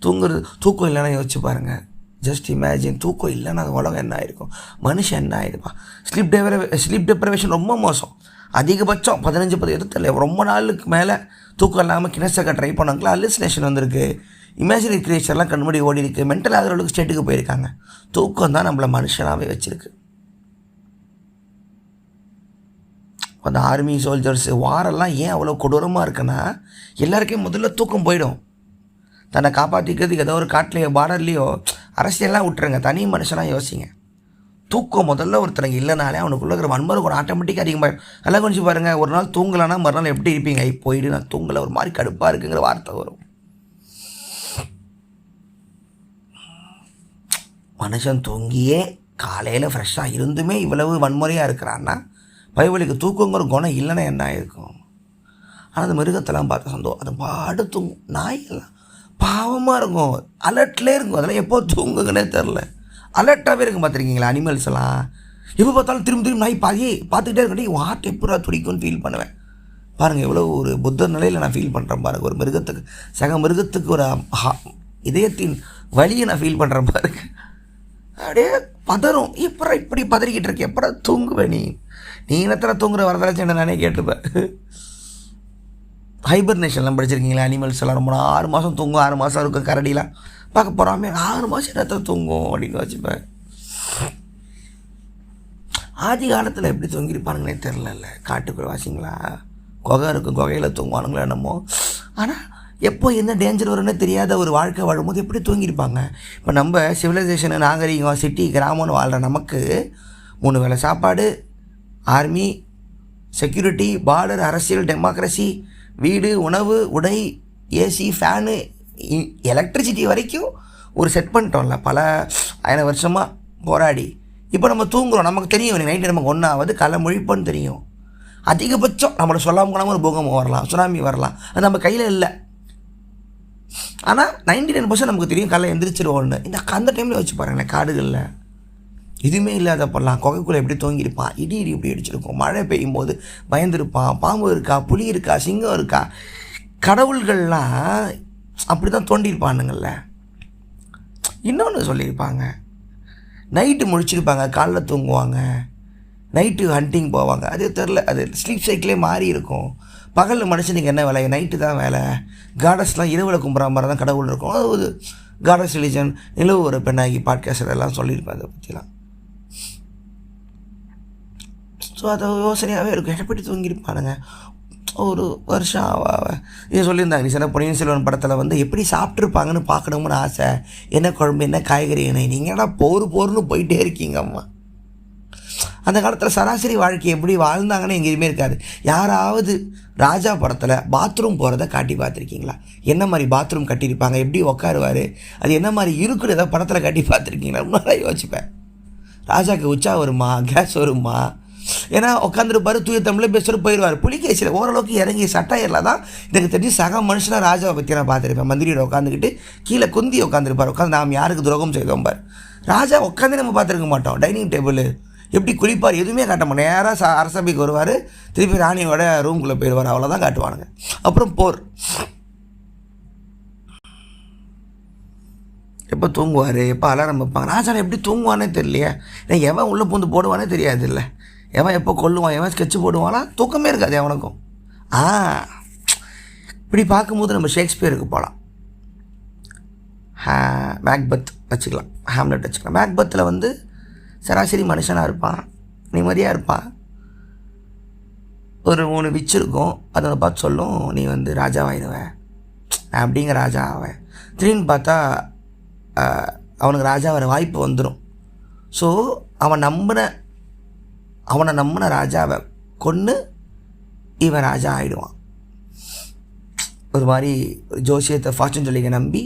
தூக்கம் இல்லைன்னா யோசிச்சு பாருங்கள். ஜஸ்ட் இமேஜின், தூக்கம் இல்லைன்னா அது உலகம் என்ன ஆகிருக்கும், மனுஷன் என்ன ஆகிடுப்பான். ஸ்லீப் டெப்ரவேஷன் ரொம்ப மோசம். அதிகபட்சம் 15 தெரியல, ரொம்ப நாளுக்கு மேலே தூக்கம் இல்லாமல் கினசக்க ட்ரை பண்ணாங்களா, அலுசினேஷன் வந்திருக்கு, இமேஜினரி கிரியேச்சர்லாம் கண்முடி ஓடி இருக்குது, மென்டல் ஆகிறவங்களுக்கு ஸ்டேட்டுக்கு போயிருக்காங்க. தூக்கம் தான் நம்மளை மனுஷனாகவே வச்சுருக்கு. அந்த ஆர்மி சோல்ஜர்ஸ் வாரெல்லாம் ஏன் அவ்வளோ கொடூரமாக இருக்குன்னா, எல்லாருக்கும் முதல்ல தூக்கம் போயிடும். தன்னை காப்பாற்றிக்கிறதுக்கு ஏதோ ஒரு காட்டிலையோ பார்டர்லேயோ அரசியல்லாம் விட்டுருங்க, தனி மனுஷனாக யோசிங்க. தூக்கம் முதல்ல ஒருத்தருக்கு இல்லைனாலே அவனுக்குள்ள இருக்கிற வன்முறை கூட ஆட்டோமேட்டிக்காக அதிகமாகிடும். நல்லா கொஞ்சம் பாருங்கள், ஒரு நாள் தூங்கலைன்னா மறுநாள் எப்படி இருப்பீங்க, போயிடு நான் தூங்கலை ஒரு மாதிரி கடுப்பாக இருக்குங்கிற வார்த்தை வரும். மனுஷன் தூங்கியே காலையில் ஃப்ரெஷ்ஷாக இருந்துமே இவ்வளவு வன்முறையாக இருக்கிறான்னா பைபிளுக்கு தூக்கங்கிற குணம் இல்லைன்னா என்ன ஆயிருக்கும். ஆனால் அந்த மிருகத்தெல்லாம் பார்த்த அது பாடு தூங்கும். நாய்கள்லாம் பாவமாக இருக்கும், அலர்ட்லேயே இருக்கும், அதெல்லாம் எப்போ தூங்குங்கன்னே தெரில, அலர்ட்டாகவே இருக்கும். பார்த்துருக்கீங்களா அனிமல்ஸ் எல்லாம் எப்போ பார்த்தாலும் திரும்ப நாய் பார்த்துக்கிட்டே இருக்கட்டி ஹார்ட் எப்படா துடிக்கும்னு ஃபீல் பண்ணுவேன். பாருங்கள் எவ்வளோ ஒரு புத்த நிலையில் நான் ஃபீல் பண்ணுறேன் பாருங்கள். ஒரு மிருகத்துக்கு சக மிருகத்துக்கு ஒரு இதயத்தின் வலியை நான் ஃபீல் பண்ணுறேன் பாருங்க. அப்படியே பதறும், எப்படா இப்படி பதறிக்கிட்டு இருக்கு, எப்படா தூங்குவேன் நீ என்னத்தில் தூங்குற வரதராஜன் நானே கேட்டுப்பேன். ஹைபர்னேஷன்லாம் படிச்சிருக்கீங்களா, அனிமல்ஸ் எல்லாம் ரொம்ப 6 மாதம் தூங்கும், 6 மாதம் இருக்கும். கரடிலாம் பார்க்க போகிறாமே 6 மாதம் இடத்துல தூங்கும் அப்படின்னு வச்சுப்பேன். ஆதி காலத்தில் எப்படி தூங்கியிருப்பானுங்களே தெரில. காட்டுக்குள்ள வாசிங்களா, குகை இருக்கும், குகையில் தூங்குவானுங்களோ என்னமோ. ஆனால் எப்போ என்ன டேஞ்சர் வரும்னு தெரியாத ஒரு வாழ்க்கை வாழும்போது எப்படி தூங்கியிருப்பாங்க. இப்போ நம்ம சிவிலைசேஷனு, நாகரிகம், சிட்டி, கிராமம்னு வாழ்கிற நமக்கு 3 வேளை சாப்பாடு, ஆர்மி, செக்யூரிட்டி, பார்டர், அரசியல், டெமோக்ரஸி, வீடு, உணவு, உடை, ஏசி, ஃபேனு, எலக்ட்ரிசிட்டி வரைக்கும் ஒரு செட் பண்ணிட்டோம்ல பல 1000 வருஷமாக போராடி. இப்போ நம்ம தூங்குகிறோம், நமக்கு தெரியும் நைட்டு நமக்கு ஒன்றாவது காலை முழிப்போன்னு தெரியும். அதிகபட்சம் நம்மளை சொல்லாமல் போனாமல் ஒரு பூகம்பம் வரலாம், சுனாமி வரலாம், அது நம்ம கையில் இல்லை. ஆனால் 99% நமக்கு தெரியும் காலையில் எந்திரிச்சிருவோன்னு. அந்த டைமில் வச்சு பாருங்களேன், காடுகளில் எதுவுமே இல்லாதப்பெல்லாம் குகைக்குள்ளே எப்படி தூங்கியிருப்பான், இடி இப்படி அடிச்சிருக்கும், மழை பெய்யும் போது பயந்துருப்பான், பாம்பு இருக்கா, புலி இருக்கா, சிங்கம் இருக்கா. கடவுள்கள்லாம் அப்படி தான் தோண்டியிருப்பானுங்கள்ல. இன்னொன்று சொல்லியிருப்பாங்க, நைட்டு முழிச்சிருப்பாங்க, காலைல தூங்குவாங்க, நைட்டு ஹண்டிங் போவாங்க. அது தெரில, அது ஸ்லீப் சைக்கிளே மாறி இருக்கும். பகலில் மனுஷனுக்கு என்ன வேலை, நைட்டு தான் வேலை. காடஸ்லாம் இரவில் கும்புற மாதிரி தான் கடவுள் இருக்கும். அது ஒரு காடஸ் ரிலிஜன். நிலவு ஒரு பெண்ணாகி பாட்காஸ்ட் எல்லாம் சொல்லியிருப்பேன் அதை பற்றிலாம். ஸோ அது யோசனையாகவே இருக்கும், எப்படி தூங்கியிருப்பானுங்க. ஒரு வருஷம் இதை சொல்லியிருந்தாங்க. நீ சில பொன்னியின் செல்வன் படத்தில் எப்படி சாப்பிட்ருப்பாங்கன்னு பார்க்கணும்னு ஆசை. என்ன குழம்பு, என்ன காய்கறி, என்ன நீங்கள்டா போர்னு போயிட்டே இருக்கீங்க அம்மா. அந்த காலத்தில் சராசரி வாழ்க்கை எப்படி வாழ்ந்தாங்கன்னு எங்கேயுமே இருக்காது. யாராவது ராஜா படத்தில் பாத்ரூம் போகிறத காட்டி பார்த்துருக்கீங்களா? என்ன மாதிரி பாத்ரூம் கட்டியிருப்பாங்க, எப்படி உட்காருவார், அது என்ன மாதிரி இருக்குன்னு ஏதாவது படத்தில் காட்டி பார்த்துருக்கீங்களா? ரொம்ப யோசிப்பேன். ராஜாவுக்கு உச்சா வருமா, கேஸ் வருமா? ஏன்னா உட்காந்துருப்பார், தூய தமிழில் பேசுகிற போயிடுவார். புலிகேசியில் ஓரளவுக்கு இறங்கி சட்டையில் தான் எனக்கு தெரிஞ்சு சக மனுஷனாக ராஜாவை பற்றி நான் பார்த்துருப்பேன். மந்திரியோட உட்காந்துக்கிட்டு கீழே குந்தி உட்காந்துருப்பார். உட்காந்து நாம் யாருக்கு துரோகம் செய்தோம் பார். ராஜா உட்காந்து நம்ம பார்த்துருக்க மாட்டோம். டைனிங் டேபிள் எப்படி குளிப்பார் எதுவுமே காட்ட மாட்டோம். நேராக அரசபைக்கு வருவார், திருப்பி ராணியோட ரூம்குள்ளே போயிடுவார். அவ்வளோதான் காட்டுவானுங்க. அப்புறம் போர். எப்போ தூங்குவார், எப்போ அலாரம் வைப்பாங்க. ராஜா எப்படி தூங்குவானே தெரியலையே. ஏன்னா எவன் உள்ளே பூந்து போடுவானே தெரியாது இல்லை. எவன் எப்போ கொல்லுவான், எவன் ஸ்கெட்சு போடுவானா, தூக்கமே இருக்காது எவனுக்கும். இப்படி பார்க்கும்போது நம்ம ஷேக்ஸ்பியருக்கு போகலாம். மேக்பெத் வச்சுக்கலாம், ஹாம்லெட் வச்சுக்கலாம். மேக்பெத்தில் சராசரி மனுஷனாக இருப்பான், நிம்மதியாக இருப்பான். ஒரு 3 விச்சு இருக்கும், அதை பார்த்து சொல்லும், நீ ராஜாவாயிடுவேன் அப்படிங்கிற ராஜா ஆவேன். திடீர்னு பார்த்தா அவனுக்கு ராஜா வர வாய்ப்பு வந்துடும். ஸோ அவனை நம்பின ராஜாவை கொன்று இவன் ராஜா ஆகிடுவான். ஒரு மாதிரி ஜோசியத்தை ஃபார்ச்சூன் சொல்லிக்க நம்பி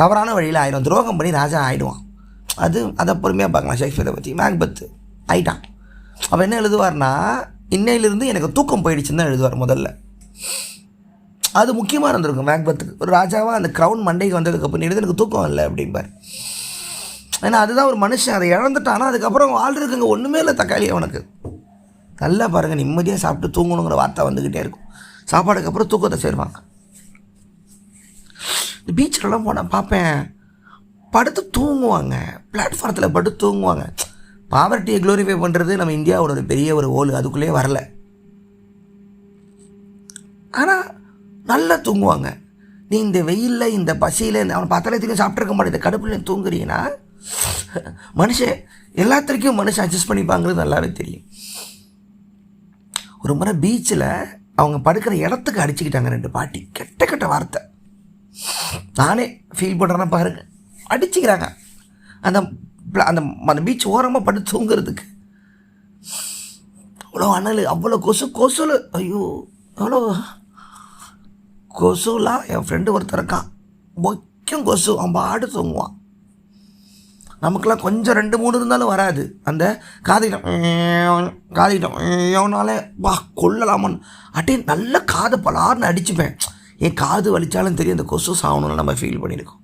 தவறான வழியில் ஆயிடும், துரோகம் பண்ணி ராஜா ஆகிடுவான். அதை பொறுமையாக பார்க்கலாம். ஷேக்ஸ்பியரை பற்றி மேக்பெத் ஆயிட்டான். அப்போ என்ன எழுதுவார்னா, இன்னையிலிருந்து எனக்கு தூக்கம் போயிடுச்சுன்னு தான் எழுதுவார் முதல்ல. அது முக்கியமாக இருந்திருக்கும் மேக்பெத்துக்கு. ஒரு ராஜாவாக அந்த க்ரௌன் மண்டைக்கு வந்ததுக்கப்புறம் எழுது எனக்கு தூக்கம் இல்லை அப்படிம்பார். ஏன்னா அதுதான் ஒரு மனுஷன், அதை இழந்துட்டானா அதுக்கப்புறம் வாழ்றதுக்குங்க ஒன்றுமே இல்லை. தக்காளி அவனுக்கு நல்லா பாருங்கள், நிம்மதியாக சாப்பிட்டு தூங்கணுங்கிற வார்த்தை வந்துக்கிட்டே இருக்கும். சாப்பாடுக்கு அப்புறம் தூக்கத்தை சேருவாங்க. இந்த பீச்சிலலாம் போனால் பார்ப்பேன், படுத்து தூங்குவாங்க, பிளாட்ஃபாரத்தில் படுத்து தூங்குவாங்க. பாவர்ட்டியை க்ளோரிஃபை பண்ணுறது நம்ம இந்தியாவோட ஒரு பெரிய ஒரு ஓல், அதுக்குள்ளேயே வரல. ஆனால் நல்லா தூங்குவாங்க. நீ இந்த வெயிலில் இந்த பசியில் அவனை பார்த்தாலே தெரியும் சாப்பிட்ருக்க மாட்டேன். இந்த கடுப்பில் தூங்குறீங்கன்னா மனுஷன் எல்லாத்துக்கும் மனுஷன் அட்ஜஸ்ட் பண்ணிப்பாங்கிறது நல்லாவே தெரியும். ஒரு முறை பீச்சில் அவங்க படுக்கிற இடத்துக்கு அடிச்சுக்கிட்டாங்க 2 பாட்டி. கெட்ட வார்த்தை. நானே ஃபீல் பண்ணுறேன்னா பாருங்க, அடிச்சுக்கிறாங்க அந்த அந்த அந்த பீச் ஓரமாக படுத்து தூங்குறதுக்கு. அவ்வளோ அனல், அவ்வளோ கொசுல. ஐயோ அவ்வளோ கொசுலாம். என் ஃப்ரெண்டு ஒருத்தர் இருக்கான், மொக்கம் கொசு, அவன் பாடு தூங்குவான். நமக்கெல்லாம் கொஞ்சம் 2-3 இருந்தாலும் வராது. அந்த காதிக்கிட்டோம் எவனாலே வா கொள்ளலாமான்னு அப்படியே நல்ல காதை பலார்னு அடிச்சுப்பேன். என் காது வலித்தாலும் தெரியும் அந்த கொசு சாகணும்னு நம்ம ஃபீல் பண்ணியிருக்கோம்.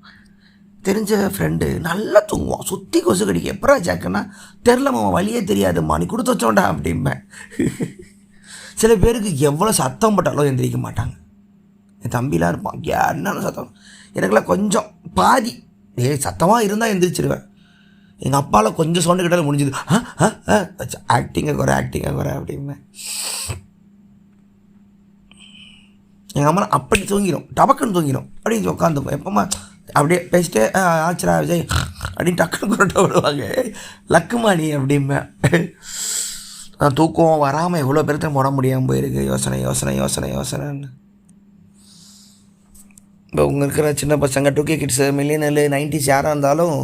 தெரிஞ்ச ஃப்ரெண்டு நல்லா தூங்குவான், சுற்றி கொசு கடிக்க. எப்பரா ஜாக்குன்னா தெரிலம்மா, வழியே தெரியாதும்மா, நீ கொடுத்து வச்சோண்டா அப்படிம்பேன். சில பேருக்கு எவ்வளோ சத்தம் போட்டாலும் எந்திரிக்க மாட்டாங்க. என் தம்பிலாம் இருப்பான், என்னன்னு சத்தம். எனக்குலாம் கொஞ்சம் பாதி சத்தமாக இருந்தால் எந்திரிச்சிடுவேன். எங்கள் அப்பாவில் கொஞ்சம் சவுண்டு கிட்டாலும் முடிஞ்சுது. ஆக்டிங்கை குறை அப்படிம்பேன். எங்கள் அம்மா அப்படி தூங்கிடும், டபக்குன்னு தூங்கிடும். அப்படி உட்காந்துப்போம். எப்போம்மா அப்படியே பேசிட்டு ஆச்சரா விஜய் அப்படின்னு டக்குன்னு குரட்ட விடுவாங்க. லக்குமாணி அப்படிம்பேன். தூக்கம் வராமல் எவ்வளோ பேர்த்த போட முடியாமல் போயிருக்கு. யோசனைன்னு. இப்போ உங்கள் இருக்கிற சின்ன பசங்க 2K கிட்ஸு, மில்லியனல், 90s யாராக இருந்தாலும்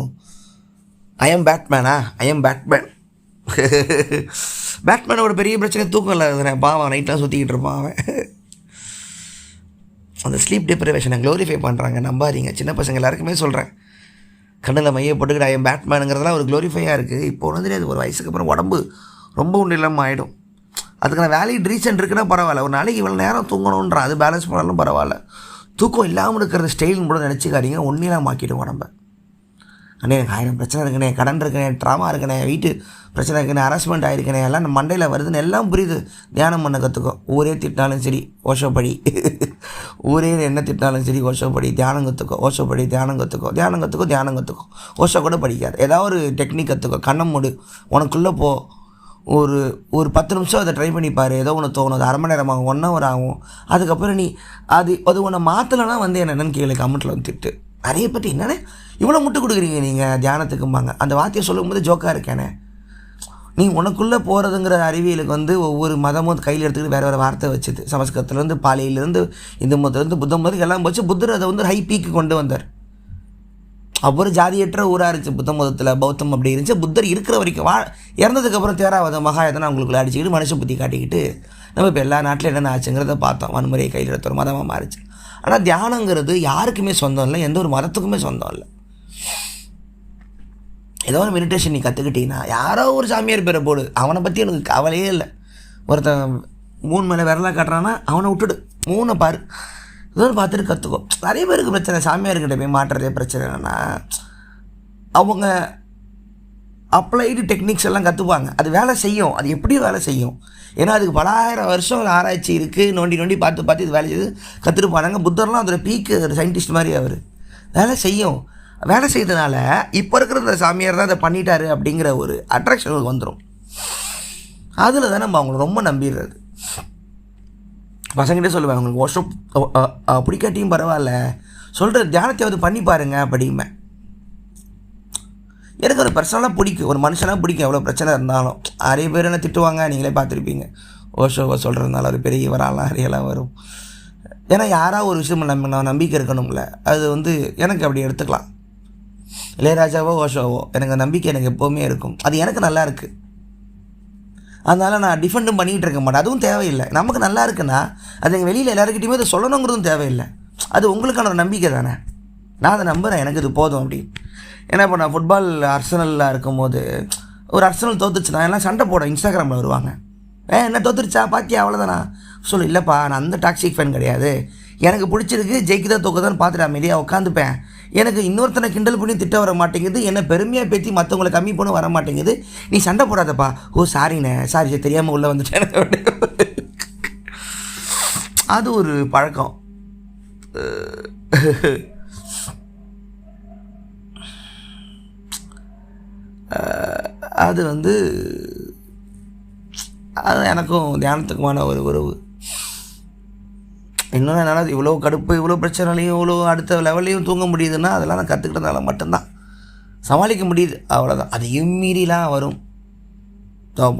ஐ எம் பேட்மேன். பேட்மேனோட பெரிய பிரச்சனை தூக்கம் இல்லாததுனே. பாவம் நைட்லாம் சுற்றிக்கிட்டு இருப்பான் அவன். அந்த ஸ்லீப் டிப்ரைவேஷனை க்ளோரிஃபை பண்ணுறாங்க, நம்பாதீங்க. சின்ன பசங்க எல்லாருக்குமே சொல்கிறேன், கண்ணில் மைய போட்டுக்கிட்டு ஐயம் பேட்மேனுங்கிறதுலாம் ஒரு க்ளோரிஃபையாக இருக்குது. இப்போ ஒன்றும் தெரியாது, ஒரு வயசுக்கு அப்புறம் உடம்பு ரொம்ப ஒன்றும் இல்லாமல் ஆகிடும். அதுக்கான வேலிட் ரீசன் இருக்குன்னா பரவாயில்ல. ஒரு நாளைக்கு இவ்வளோ நேரம் தூங்கணுன்ற அது பேலன்ஸ் பண்ணாலும் பரவாயில்ல. தூக்கம் இல்லாமல் இருக்கிற ஸ்டைல்னு கூட நினச்சிக்காதீங்க, ஒன்றிலாம் ஆக்கிடும் உடம்பை. அண்ணே எனக்கு 1000 பிரச்சனை இருக்குண்ணே, கடன் இருக்குண்ணே, ட்ராமா இருக்குண்ணே, வீட்டு பிரச்சனை இருக்குண்ணே, ஹராஸ்மெண்ட் ஆகிருக்கேனே, எல்லாம் நம்ம மண்டையில் வருதுன்னு எல்லாம் புரியுது. தியானம் பண்ண கற்றுக்கோ. ஊரே திட்டினாலும் சரி ஓஷோப்படி, ஊரே என்ன திட்டினாலும் சரி ஓஷோப்படி, தியானம் கற்றுக்கோ. ஓஷோப்படி, தியானம் கற்றுக்கோ, தியானம் கற்றுக்கோ, தியானம் கற்றுக்கோ. ஓஷோ கூட படிக்காது, ஏதாவது ஒரு டெக்னிக் கற்றுக்கோ. கண்ணை மூடு, உனக்குள்ளே போ. ஒரு 10 நிமிஷம் அதை ட்ரை பண்ணிப்பார். ஏதோ ஒன்று தோணும், அது 1/2 மணி நேரம் ஆகும், 1 hour ஆகும். அதுக்கப்புறம் நீ அது உன்னை மாற்றலைன்னா வந்து என்னென்னு கேளு, கமெண்ட்டில் வந்து திட்டு. நிறைய பற்றி என்னென்ன இவ்வளோ முட்டு கொடுக்குறீங்க நீங்கள் தியானத்துக்கும்பாங்க. அந்த வார்த்தையை சொல்லும்போது ஜோக்காக இருக்கேனே. நீ உனக்குள்ளே போகிறதுங்கிற அறிவியலுக்கு வந்து ஒவ்வொரு மதமும் கையில் எடுத்துக்கிட்டு வேறு வேறு வார்த்தை வச்சுது. சமஸ்கிருதத்துலேருந்து பாலியிலேருந்து இந்து மதத்துலேருந்து புத்த மதத்துக்கு எல்லாம் போச்சு. புத்தர் அதை வந்து ஹை பீக்கு கொண்டு வந்தார். அப்புறம் ஜாதியற்ற ஊராக இருந்துச்சு புத்த மதத்தில், பௌத்தம் அப்படி இருந்துச்சு. புத்தர் இருக்கிற வரைக்கும் இறந்ததுக்கப்புறம் தேராவத மகாயதனை அவங்களுக்குள்ள அடிச்சுக்கிட்டு மனுஷ புத்தி காட்டிக்கிட்டு நம்ம இப்போ எல்லா நாட்டிலும் என்னென்ன ஆச்சுங்கிறத பார்த்தோம். வன்முறையை கையில் எடுத்த ஒரு மதமாக மாறிச்சு. ஆனால் தியானங்கிறது யாருக்குமே சொந்தம் இல்லை, எந்த ஒரு மதத்துக்குமே சொந்தம் இல்லை. ஏதோ ஒரு மெடிடேஷன் நீ கற்றுக்கிட்டீங்கன்னா யாரோ ஒரு சாமியார் பேரை போடு, அவனை பற்றி எனக்கு கவலையே இல்லை. ஒருத்தன் 3 மேலே விரலாக காட்டுறான்னா அவனை விட்டுடு, 3 பாரு, ஏதோ பார்த்துட்டு கற்றுக்கோ. நிறைய பேருக்கு பிரச்சனை சாமியார்கிட்ட போய் மாட்டுறதே பிரச்சனை என்னென்னா, அவங்க அப்ளைடு டெக்னிக்ஸ் எல்லாம் கற்றுப்பாங்க, அது வேலை செய்யும், அது எப்படியும் வேலை செய்யும். ஏன்னா அதுக்கு பல 1000 வருஷம் ஆராய்ச்சி இருக்குது. நோண்டி பார்த்து இது வேலை செய்து கற்றுருப்பானாங்க. புத்தர்லாம் அதோட பீக்கு சயின்டிஸ்ட் மாதிரி அவர். வேலை செய்யும். வேலை செய்ததுனால இப்போ இருக்கிற இந்த சாமியார் தான் அதை பண்ணிட்டாரு அப்படிங்கிற ஒரு அட்ராக்ஷன் வந்துடும். அதில் தான் நம்ம அவங்கள ரொம்ப நம்பிடுறது. பசங்கிட்டே சொல்லுவேன், அவங்களுக்கு வருஷம் பிடிக்காட்டியும் பரவாயில்ல, சொல்கிற தியானத்தையாவது பண்ணி பாருங்க அப்படிமே. எனக்கு ஒரு பர்சனலாக பிடிக்கும், ஒரு மனுஷனாக பிடிக்கும். எவ்வளோ பிரச்சனை இருந்தாலும் நிறைய பேர் என்ன திட்டுவாங்க, நீங்களே பார்த்துருப்பீங்க. ஓஷோவை சொல்கிறதுனால ஒரு பெரிய வராலாம் நிறையெல்லாம் வரும். ஏன்னா யாராவது ஒரு விஷயம் நான் நம்பிக்கை இருக்கணும்ல, அது வந்து எனக்கு அப்படி எடுத்துக்கலாம். இளையராஜாவோ ஓஷோவோ எனக்கு நம்பிக்கை எனக்கு எப்போவுமே இருக்கும். அது எனக்கு நல்லா இருக்குது, அதனால் நான் டிஃபெண்டும் பண்ணிகிட்டு இருக்க மாட்டேன். அதுவும் தேவையில்லை. நமக்கு நல்லா இருக்குன்னா அது எங்கள் வெளியில் எல்லாருக்கிட்டையுமே அதை சொல்லணுங்கிறதும் தேவையில்லை. அது உங்களுக்கான ஒரு நம்பிக்கை தானே. நான் அதை நம்புகிறேன், எனக்கு இது போதும் அப்படின்னு. ஏன்னா இப்போ நான் ஃபுட்பால் அர்சனலில் இருக்கும்போது ஒரு அர்சனல் தோத்துச்சுன்னா எல்லாம் சண்டை போட இன்ஸ்டாகிராமில் வருவாங்க. என்ன தோத்துருச்சா பாக்கியா அவ்வளோதானா சொல்லு. இல்லைப்பா நான் அந்த டாக்ஸிக் ஃபேன் கிடையாது, எனக்கு பிடிச்சிருக்கு, ஜெயிக்குதா தோக்குதான்னு பார்த்துட்டு அமைதியாக உட்காந்துப்பேன். எனக்கு இன்னொருத்தனை கிண்டல் பண்ணி திட்ட வர மாட்டேங்குது, என்னை பெருமையாக பேத்தி மற்றவங்களை கம்மி பண்ண வர மாட்டேங்குது. நீ சண்டை போடாதப்பா. ஓ சாரிண்ணே, சாரி தெரியாமல் உள்ளே வந்துட்டேன். அது ஒரு பழக்கம். அது வந்து அது எனக்கும் தியானத்துக்குமான ஒரு உறவு. இன்னும் என்னால் இவ்வளோ கடுப்பு, இவ்வளோ பிரச்சனைலையும் இவ்வளோ அடுத்த லெவல்லையும் தூங்க முடியுதுன்னா அதெல்லாம் நான் கற்றுக்கிட்டதுனால மட்டும்தான் சமாளிக்க முடியுது. அவ்வளோதான். அதையும் மீறிலாம் வரும்.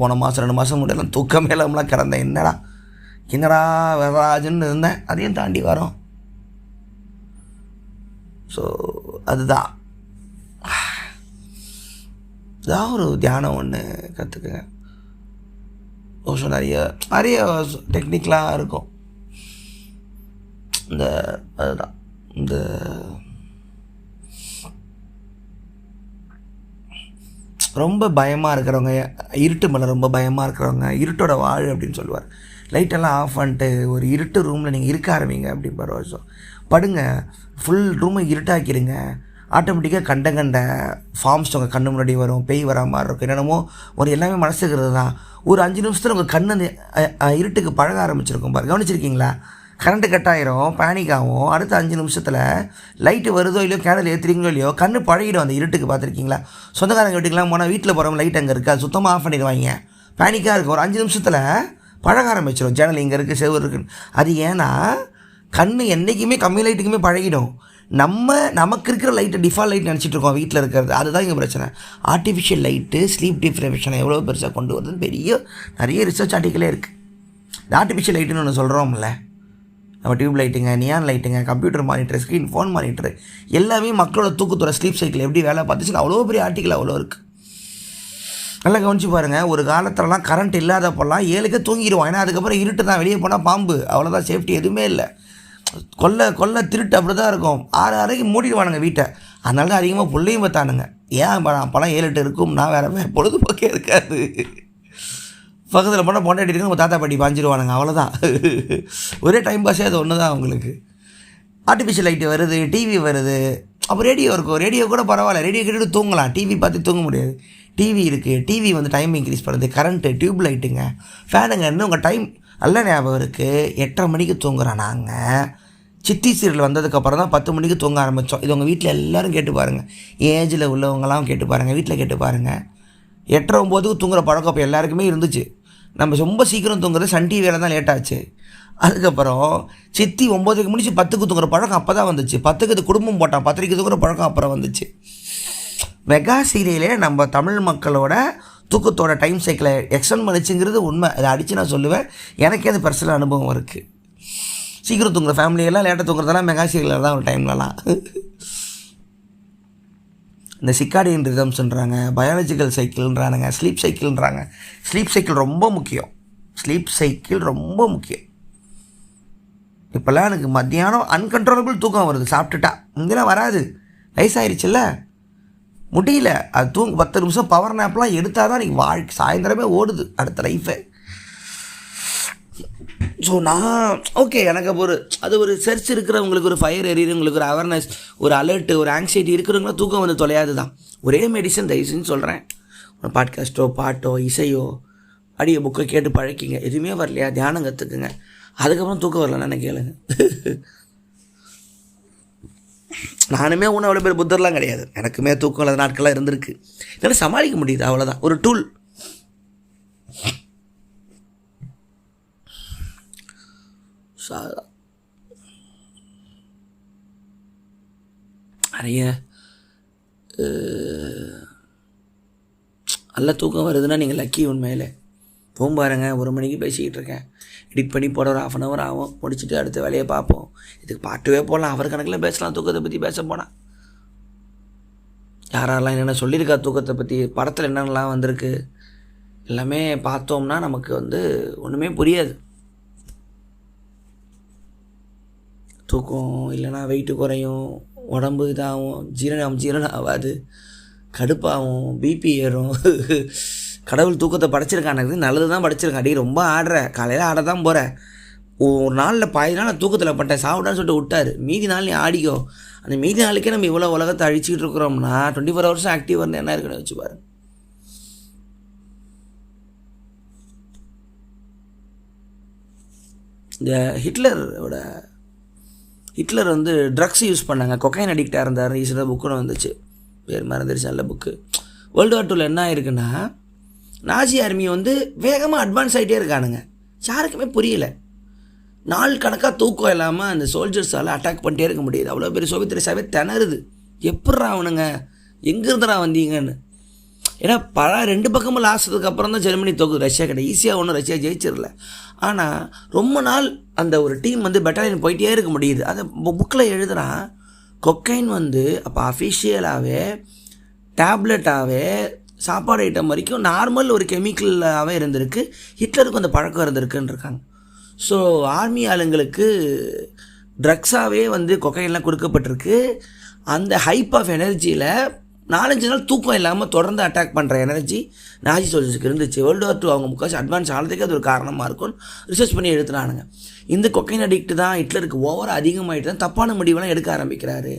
போன மாதம் 2 மாதம் முடியலாம் தூக்கமே இல்லாமலாம் கிடந்தேன். என்னடா வரராஜன்னு இருந்தேன். அதையும் தாண்டி வரோம். ஸோ அதுதான் ஒரு தியானம் ஒன்று கற்றுக்குங்க. ஸோ நிறைய டெக்னிக்லாம் இருக்கும். அதுதான் இந்த ரொம்ப பயமாக இருக்கிறவங்க, இருட்டு மேலே ரொம்ப பயமாக இருக்கிறவங்க, இருட்டோட வாழ் அப்படின்னு சொல்லுவார். லைட்டெல்லாம் ஆஃப் பண்ணிட்டு ஒரு இருட்டு ரூமில் நீங்கள் இருக்க ஆரம்பிங்க அப்படின்ற வருஷம் படுங்க. ஃபுல் ரூமை இருட்டாக்கிடுங்க. ஆட்டோமேட்டிக்காக கண்ட ஃபார்ம்ஸ் உங்கள் கண்ணு முன்னாடி வரும். பேய் வரா மாதிரி இருக்கும், என்னென்னமோ ஒரு எல்லாமே மனசுக்கிறது தான். ஒரு 5 நிமிஷத்தில் உங்கள் கண்ணு இருட்டுக்கு பழக ஆரம்பிச்சிருக்கும் பாரு. கவனிச்சிருக்கீங்களா? கரண்ட்டு கட் ஆகிரும், பேனிக் ஆகும். அடுத்த 5 நிமிஷத்தில் லைட்டு வருதோ இல்லையோ, கேண்டில் ஏற்றுறீங்களோ இல்லையோ, கண்ணு பழகிடும் அந்த இருட்டுக்கு. பார்த்துருக்கீங்களா? சொந்தக்காரங்க வீட்டுக்கெலாம் போனால் வீட்டில் போகிறவங்க லைட் அங்கே இருக்குது, அது சுத்தமாக ஆஃப் பண்ணிடுவாங்க. பேனிக்காக இருக்கும். ஒரு 5 நிமிஷத்தில் பழக ஆரம்பிச்சிடும். ஜன்னல் இங்கே இருக்குது, செவ்வறு இருக்குன்னு. அது ஏன்னா கண் என்றைக்குமே கம்மி லைட்டுக்குமே பழகிடும். நமக்கு இருக்கிற லைட்டை டிஃபால்ட் லைட் நினச்சிட்டு இருக்கோம் வீட்டில் இருக்கிறது. அதுதான் இங்கே பிரச்சனை. ஆர்டிஃபிஷியல் லைட்டு ஸ்லீப் டிப்ரைவேஷனை எவ்வளோ பெருசாக கொண்டு வருதுன்னு நிறைய ரிசர்ச் ஆர்டிக்கலே இருக்குது. இந்த ஆர்டிஃபிஷியல் லைட்டுன்னு ஒன்று சொல்கிறோம்ல, நம்ம டியூப் லைட்டுங்க, நியான் லைட்டுங்க, computer monitor, screen, phone monitor எல்லாமே மக்களோட தூக்கத்தோட ஸ்லீப் சைக்கிள் எப்படி வேலை பார்த்துச்சுன்னு அவ்வளோ பெரிய ஆர்டிக்கல் அவ்வளோ இருக்குது. நல்லா கவனிச்சு பாருங்கள். ஒரு காலத்துலலாம் கரண்ட் இல்லாதப்பெல்லாம் 7க்கே தூங்கிடுவோம். ஏன்னா அதுக்கப்புறம் இருட்டு தான், வெளியே போனால் பாம்பு, அவ்வளோதான், சேஃப்டி எதுவுமே இல்லை. கொல்ல திருட்டு அப்படி தான் இருக்கும். 6:30க்கு மூடிடுவானுங்க வீட்டை. அதனால தான் அதிகமாக பிள்ளையும் பார்த்தானுங்க. ஏன் அப்போலாம் 7-8 இருக்கும்னா வேறு பொழுதுபோக்கே இருக்காது. பக்கத்தில் போனால் பொண்டாட்டி இருக்கு, நம்ம தாத்தா பாட்டி பாஞ்சிருவானுங்க, அவ்வளோதான். ஒரே டைம் பாஸே அது ஒன்று தான் அவங்களுக்கு. ஆர்டிஃபிஷியல் லைட்டு வருது, டிவி வருது, அப்போ ரேடியோ இருக்கும். ரேடியோ கூட பரவாயில்ல, ரேடியோ கேட்டுட்டு தூங்கலாம், டிவி பார்த்து தூங்க முடியாது. டிவி இருக்குது, டிவி வந்து டைம் இன்க்ரீஸ் பண்ணுறது, கரண்ட்டு, டியூப் லைட்டுங்க, ஃபேனுங்க. இன்னும் உங்கள் டைம் நல்ல ஞாபகம் இருக்குது. 8:30 மணிக்கு தூங்குறோம் நாங்கள். சித்தி சீரியல் வந்ததுக்கப்புறம் தான் 10 மணிக்கு தூங்க ஆரம்பித்தோம். இது உங்கள் வீட்டில் எல்லோரும் கேட்டு பாருங்கள், ஏஜில் உள்ளவங்களாம் கேட்டு பாருங்கள், வீட்டில் கேட்டு பாருங்கள். 8:30-9க்கு தூங்குகிற பழக்கம் அப்போ எல்லாருக்குமே இருந்துச்சு. நம்ம ரொம்ப சீக்கிரம் தூங்குறது சன் டிவியில் தான் லேட்டாச்சு. அதுக்கப்புறம் சித்தி 9க்கு முடிச்சு 10க்கு தூங்குற பழக்கம் அப்போ தான் வந்துச்சு. 10க்கு இது குடும்பம் போட்டான், 10க்கு தூங்குற பழக்கம் அப்புறம் வந்துச்சு. மெகா சீரியலே நம்ம தமிழ் மக்களோட தூக்கத்தோட டைம் சைக்கிளை எக்ஸ்டெண்ட் பண்ணிச்சுங்கிறது உண்மை. அதை அடித்து நான் சொல்லுவேன். எனக்கே அது பர்சனல் அனுபவம் இருக்குது. சீக்கிரம் தூங்குற ஃபேமிலியெல்லாம் லேட்டாக தூங்குறதெல்லாம் மெகா சீரியலில் தான் ஒரு டைம்லலாம். இந்த சிக்காடியன் ரிதம்ஸ்ன்றாங்க, பயாலஜிக்கல் சைக்கிள்ன்றானுங்க, ஸ்லீப் சைக்கிள்ன்றாங்க. ஸ்லீப் சைக்கிள் ரொம்ப முக்கியம். ஸ்லீப் சைக்கிள் ரொம்ப முக்கியம். இப்போல்லாம் எனக்கு மத்தியானம் அன்கண்ட்ரோலபிள் தூக்கம் வருது சாப்பிட்டுட்டா. இங்கெல்லாம் வராது, வயசாயிருச்சுல்ல, முடியல. அது 10 நிமிஷம் பவர் நேப்லாம் எடுத்தால் தான் எனக்கு வாழ்க்கை சாயந்தரமே ஓடுது அடுத்த லைஃபை. ஸோ நான் ஓகே, எனக்கு அது ஒரு செர்ச் இருக்கிறவங்களுக்கு, ஒரு ஃபயர் எரியறவங்களுக்கு, ஒரு அவேர்னஸ், ஒரு அலர்ட்டு, ஒரு ஆங்ஸைட்டி இருக்கிறவங்களும் தூக்கம் வந்து தொலையாது தான். ஒரே மெடிசன் தயவுசெய்து சொல்கிறேன், ஒரு பாட்காஸ்ட்டோ பாட்டோ இசையோ அடிய புக்கை கேட்டு பழக்கிங்க. எதுவுமே வரலையா தியானம் கற்றுக்குங்க. அதுக்கப்புறம் தூக்கம் வரலன்னு கேளுங்க. நானுமே ஒன்றும் அவ்வளோ பேர் புத்தர்லாம் கிடையாது. எனக்குமே தூக்கம் இல்லாத நாட்கள்லாம் இருந்திருக்கு. இதெல்லாம் சமாளிக்க முடியுது, அவ்வளோதான். ஒரு டூல். நிறைய நல்ல தூக்கம் வருதுன்னா நீங்கள் லக்கி. உண்மையில் போகும் பாருங்க, 1 மணிக்கு பேசிக்கிட்டு இருக்கேன், எடிட் பண்ணி போட ஒரு 1/2 hour ஆகும். முடிச்சுட்டு அடுத்த வேலையை பார்ப்போம். இதுக்கு பாட்டுவே போடலாம், அவர் கணக்கில் பேசலாம். தூக்கத்தை பற்றி பேச போனால் யாரெல்லாம் என்னென்ன சொல்லியிருக்கா தூக்கத்தை பற்றி, படத்தில் என்னென்னலாம் வந்திருக்கு, எல்லாமே பார்த்தோம்னா நமக்கு வந்து ஒன்றுமே புரியாது. தூக்கம் இல்லைன்னா வெயிட்டு குறையும், உடம்பு இதாகும், ஜீரணம் ஆகாது, கடுப்பாகும், பிபி ஏறும். கடவுள் தூக்கத்தை படைச்சிருக்கானது நல்லது தான் படைச்சிருக்கான். அடி ரொம்ப ஆடுற, காலையில் ஆட தான் போகிற, ஒரு நாளில் பாதி நாள் நான் தூக்கத்தில் பட்டேன், சாப்பிடான்னு சொல்லிட்டு விட்டார். மீதி நாள் நீ ஆடிக்கோ. அந்த மீதி நாளைக்கே நம்ம இவ்வளோ உலகத்தை அழிச்சிக்கிட்டு இருக்கிறோம்னா 24 hours ஆக்டிவ் வந்து என்ன இருக்குன்னு வச்சு பாரு. இந்த ஹிட்லர் வந்து ட்ரக்ஸ் யூஸ் பண்ணாங்க, கொக்கைன் அடிக்டாக இருந்தார். ரீசெண்டாக புக்குன்னு வந்துச்சு, பேர் மறந்துருச்சு, நல்ல புக்கு. World War II என்ன ஆயிருக்குன்னா, நாசி ஆர்மி வந்து வேகமாக அட்வான்ஸ் ஆகிட்டே இருக்கானுங்க. யாருக்குமே புரியல. நாள் கணக்காக தூக்கம் இல்லாமல் அந்த சோல்ஜர்ஸால் அட்டாக் பண்ணிட்டே இருக்க முடியுது. அவ்வளோ பெரிய சோவியத் ரஷ்யாவே திணறுது. எப்பட்றா அவனுங்க எங்கேருந்துடா வந்தீங்கன்னு. ஏன்னா 2 பக்கமும் லாஸ்ட்டதுக்கு அப்புறம் தான் ஜெர்மனி தோக்குது, ரஷ்யா கிடையாது. ஈஸியாக ஒன்றும் ரஷ்யா ஜெயிச்சிடல. ஆனால் ரொம்ப நாள் அந்த ஒரு டீம் வந்து பெட்டாலியன் போயிட்டே இருக்க முடியுது. அதை புக்கில் எழுதுகிறான். கொக்கைன் வந்து அப்போ அஃபிஷியலாகவே டேப்லெட்டாகவே சாப்பாடு ஐட்டம் வரைக்கும் நார்மல் ஒரு கெமிக்கலாகவே இருந்திருக்கு. ஹிட்லருக்கு அந்த பழக்கம் இருந்திருக்குன்னு இருக்காங்க. ஸோ ஆர்மி ஆளுங்களுக்கு ட்ரக்ஸாகவே வந்து கொக்கைன்லாம் கொடுக்கப்பட்டிருக்கு. அந்த ஹைப் ஆஃப் எனர்ஜியில் 4-5 நாள் தூக்கம் இல்லாமல் தொடர்ந்து அட்டாக் பண்ணுற எனர்ஜி நாசி சோல்ஜர்ஸுக்கு இருந்துச்சு. World War II அவங்க முக்காசி அட்வான்ஸ் ஆனதுக்கு அது ஒரு காரணமாக இருக்கும்னு ரிசர்ச் பண்ணி எடுத்துனானுங்க. இந்த கொக்கைன் அடிக்ட் தான் ஹிட்லருக்கு ஓவராக அதிகமாகிட்டு தான் தப்பான முடிவெல்லாம் எடுக்க ஆரம்பிக்கிறாரு.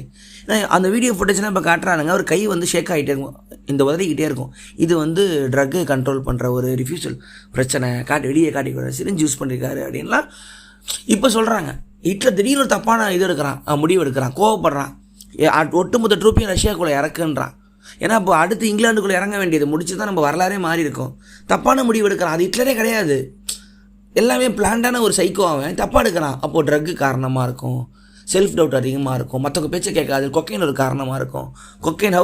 அந்த வீடியோ ஃபுட்டேஜ்லாம் இப்போ காட்டுறானுங்க, அவர் கை வந்து ஷேக் ஆகிட்டே இருக்கும், இந்த உதறிக்கிட்டே இருக்கும். இது வந்து ட்ரக்கு கண்ட்ரோல் பண்ணுற ஒரு ரிஃப்யூசல் பிரச்சனை, வெளியே காட்டிக்கூடாது, சிரிஞ்சு யூஸ் பண்ணியிருக்காரு அப்படின்லாம் இப்போ சொல்கிறாங்க. ஹிட்லர் திடீர்னு ஒரு தப்பான இது எடுக்கிறான், முடிவு எடுக்கிறான், கோவப்படுறான், ஒட்டுமொத்த ட்ரூப்பையும் ரஷ்யாக்குள்ளே இறக்குன்றான். ஏன்னா இப்போ அடுத்து இங்கிலாந்துக்குள்ளே இறங்க வேண்டியது முடிச்சு தான் நம்ம வரலாறே மாறி இருக்கும். தப்பான முடிவு எடுக்கிறான். அது ஹிட்லரே கிடையாது, எல்லாமே பிளான்டான ஒரு சைக்கோ. அவன் தப்பாக எடுக்கிறான். அப்போது ட்ரக்கு காரணமாக இருக்கும், செல்ஃப் டவுட் அதிகமாக இருக்கும், மற்றவங்க பேச்சை கேட்காது, கொக்கைன் ஒரு காரணமாக இருக்கும். கொக்கைன்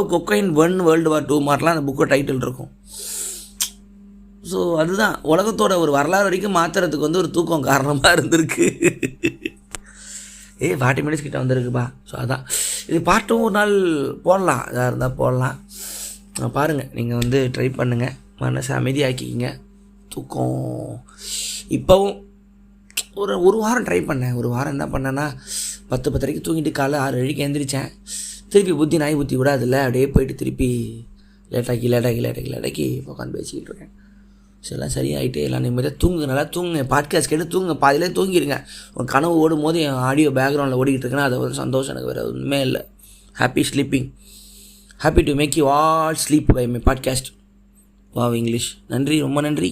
1 World War II மாதிரிலாம் அந்த புக்கு டைட்டில் இருக்கும். ஸோ அதுதான் உலகத்தோட ஒரு வரலாறு வரைக்கும் மாற்றுறதுக்கு வந்து ஒரு தூக்கம் காரணமாக இருந்திருக்கு. 40 minutes கிட்ட வந்திருக்குப்பா. ஸோ அதான் இது பாட்டும் ஒரு நாள் போடலாம், இதாக இருந்தால் போடலாம். பாருங்கள், நீங்கள் வந்து ட்ரை பண்ணுங்கள். மனசை அமைதியாக்கிக்கிங்க. தூக்கம் இப்போவும் ஒரு வாரம் ட்ரை பண்ணேன். ஒரு வாரம் என்ன பண்ணேன்னா 10-10:30 தூங்கிட்டு காலை 6-7 எழுந்திரிச்சேன். திருப்பி நாய் புத்தி கூட அதில் அப்படியே போயிட்டு திருப்பி லேட்டாக்கி உட்காந்து பேசிக்கிட்டு இருக்கேன். எல்லாம் சரியாயிட்டு எல்லாம் நிம்மதியாக தூங்குங்க, நல்லா தூங்குங்க. பாட்காஸ்ட் கேட்டு தூங்குங்க, பாதியிலே தூங்கிடுங்க. உங்கள் கனவு ஓடும் போது என் ஆடியோ பேக்ரவுண்டில் ஓடிக்கிட்டு இருக்குன்னா அது ஒரு சந்தோஷம் எனக்கு வேறு ஒன்றுமே இல்லை. Happy sleeping, happy to make you all sleep by my podcast. Wow English. நன்றி, ரொம்ப நன்றி.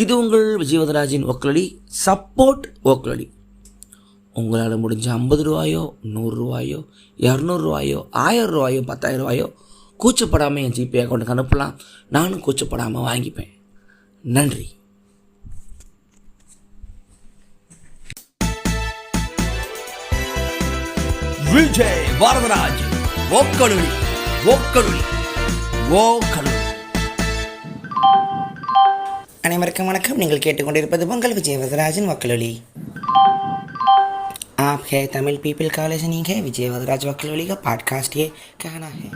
இது உங்கள் விஜயவதராஜின் ஓக்கலொலி. சப்போர்ட் ஓக்கலொலி. உங்களால் முடிஞ்ச 50 ரூபாயோ, 100 ரூபாயோ, 200 ரூபாயோ, 1000 ரூபாயோ, 10,000 ரூபாயோ கூச்சப்படாமல் என் ஜிபே அக்கௌண்ட்டுக்கு அனுப்பலாம். நானும் கூச்சப்படாமல் வாங்கிப்பேன். நன்றி. விஜய் வரதராஜ் ஓக்கலுளி ஓக்கலுளி ஓக்கலுளி. அனைவருக்கும் வணக்கம். நீங்கள் கேட்டுக்கொண்டிருப்பது உங்கள் விஜய் வரதராஜின் वक्लोली. आप है तमिल पीपल का लिसनिंग है. विजय वदराज वक्लोली का पॉडकास्ट ये कहना है.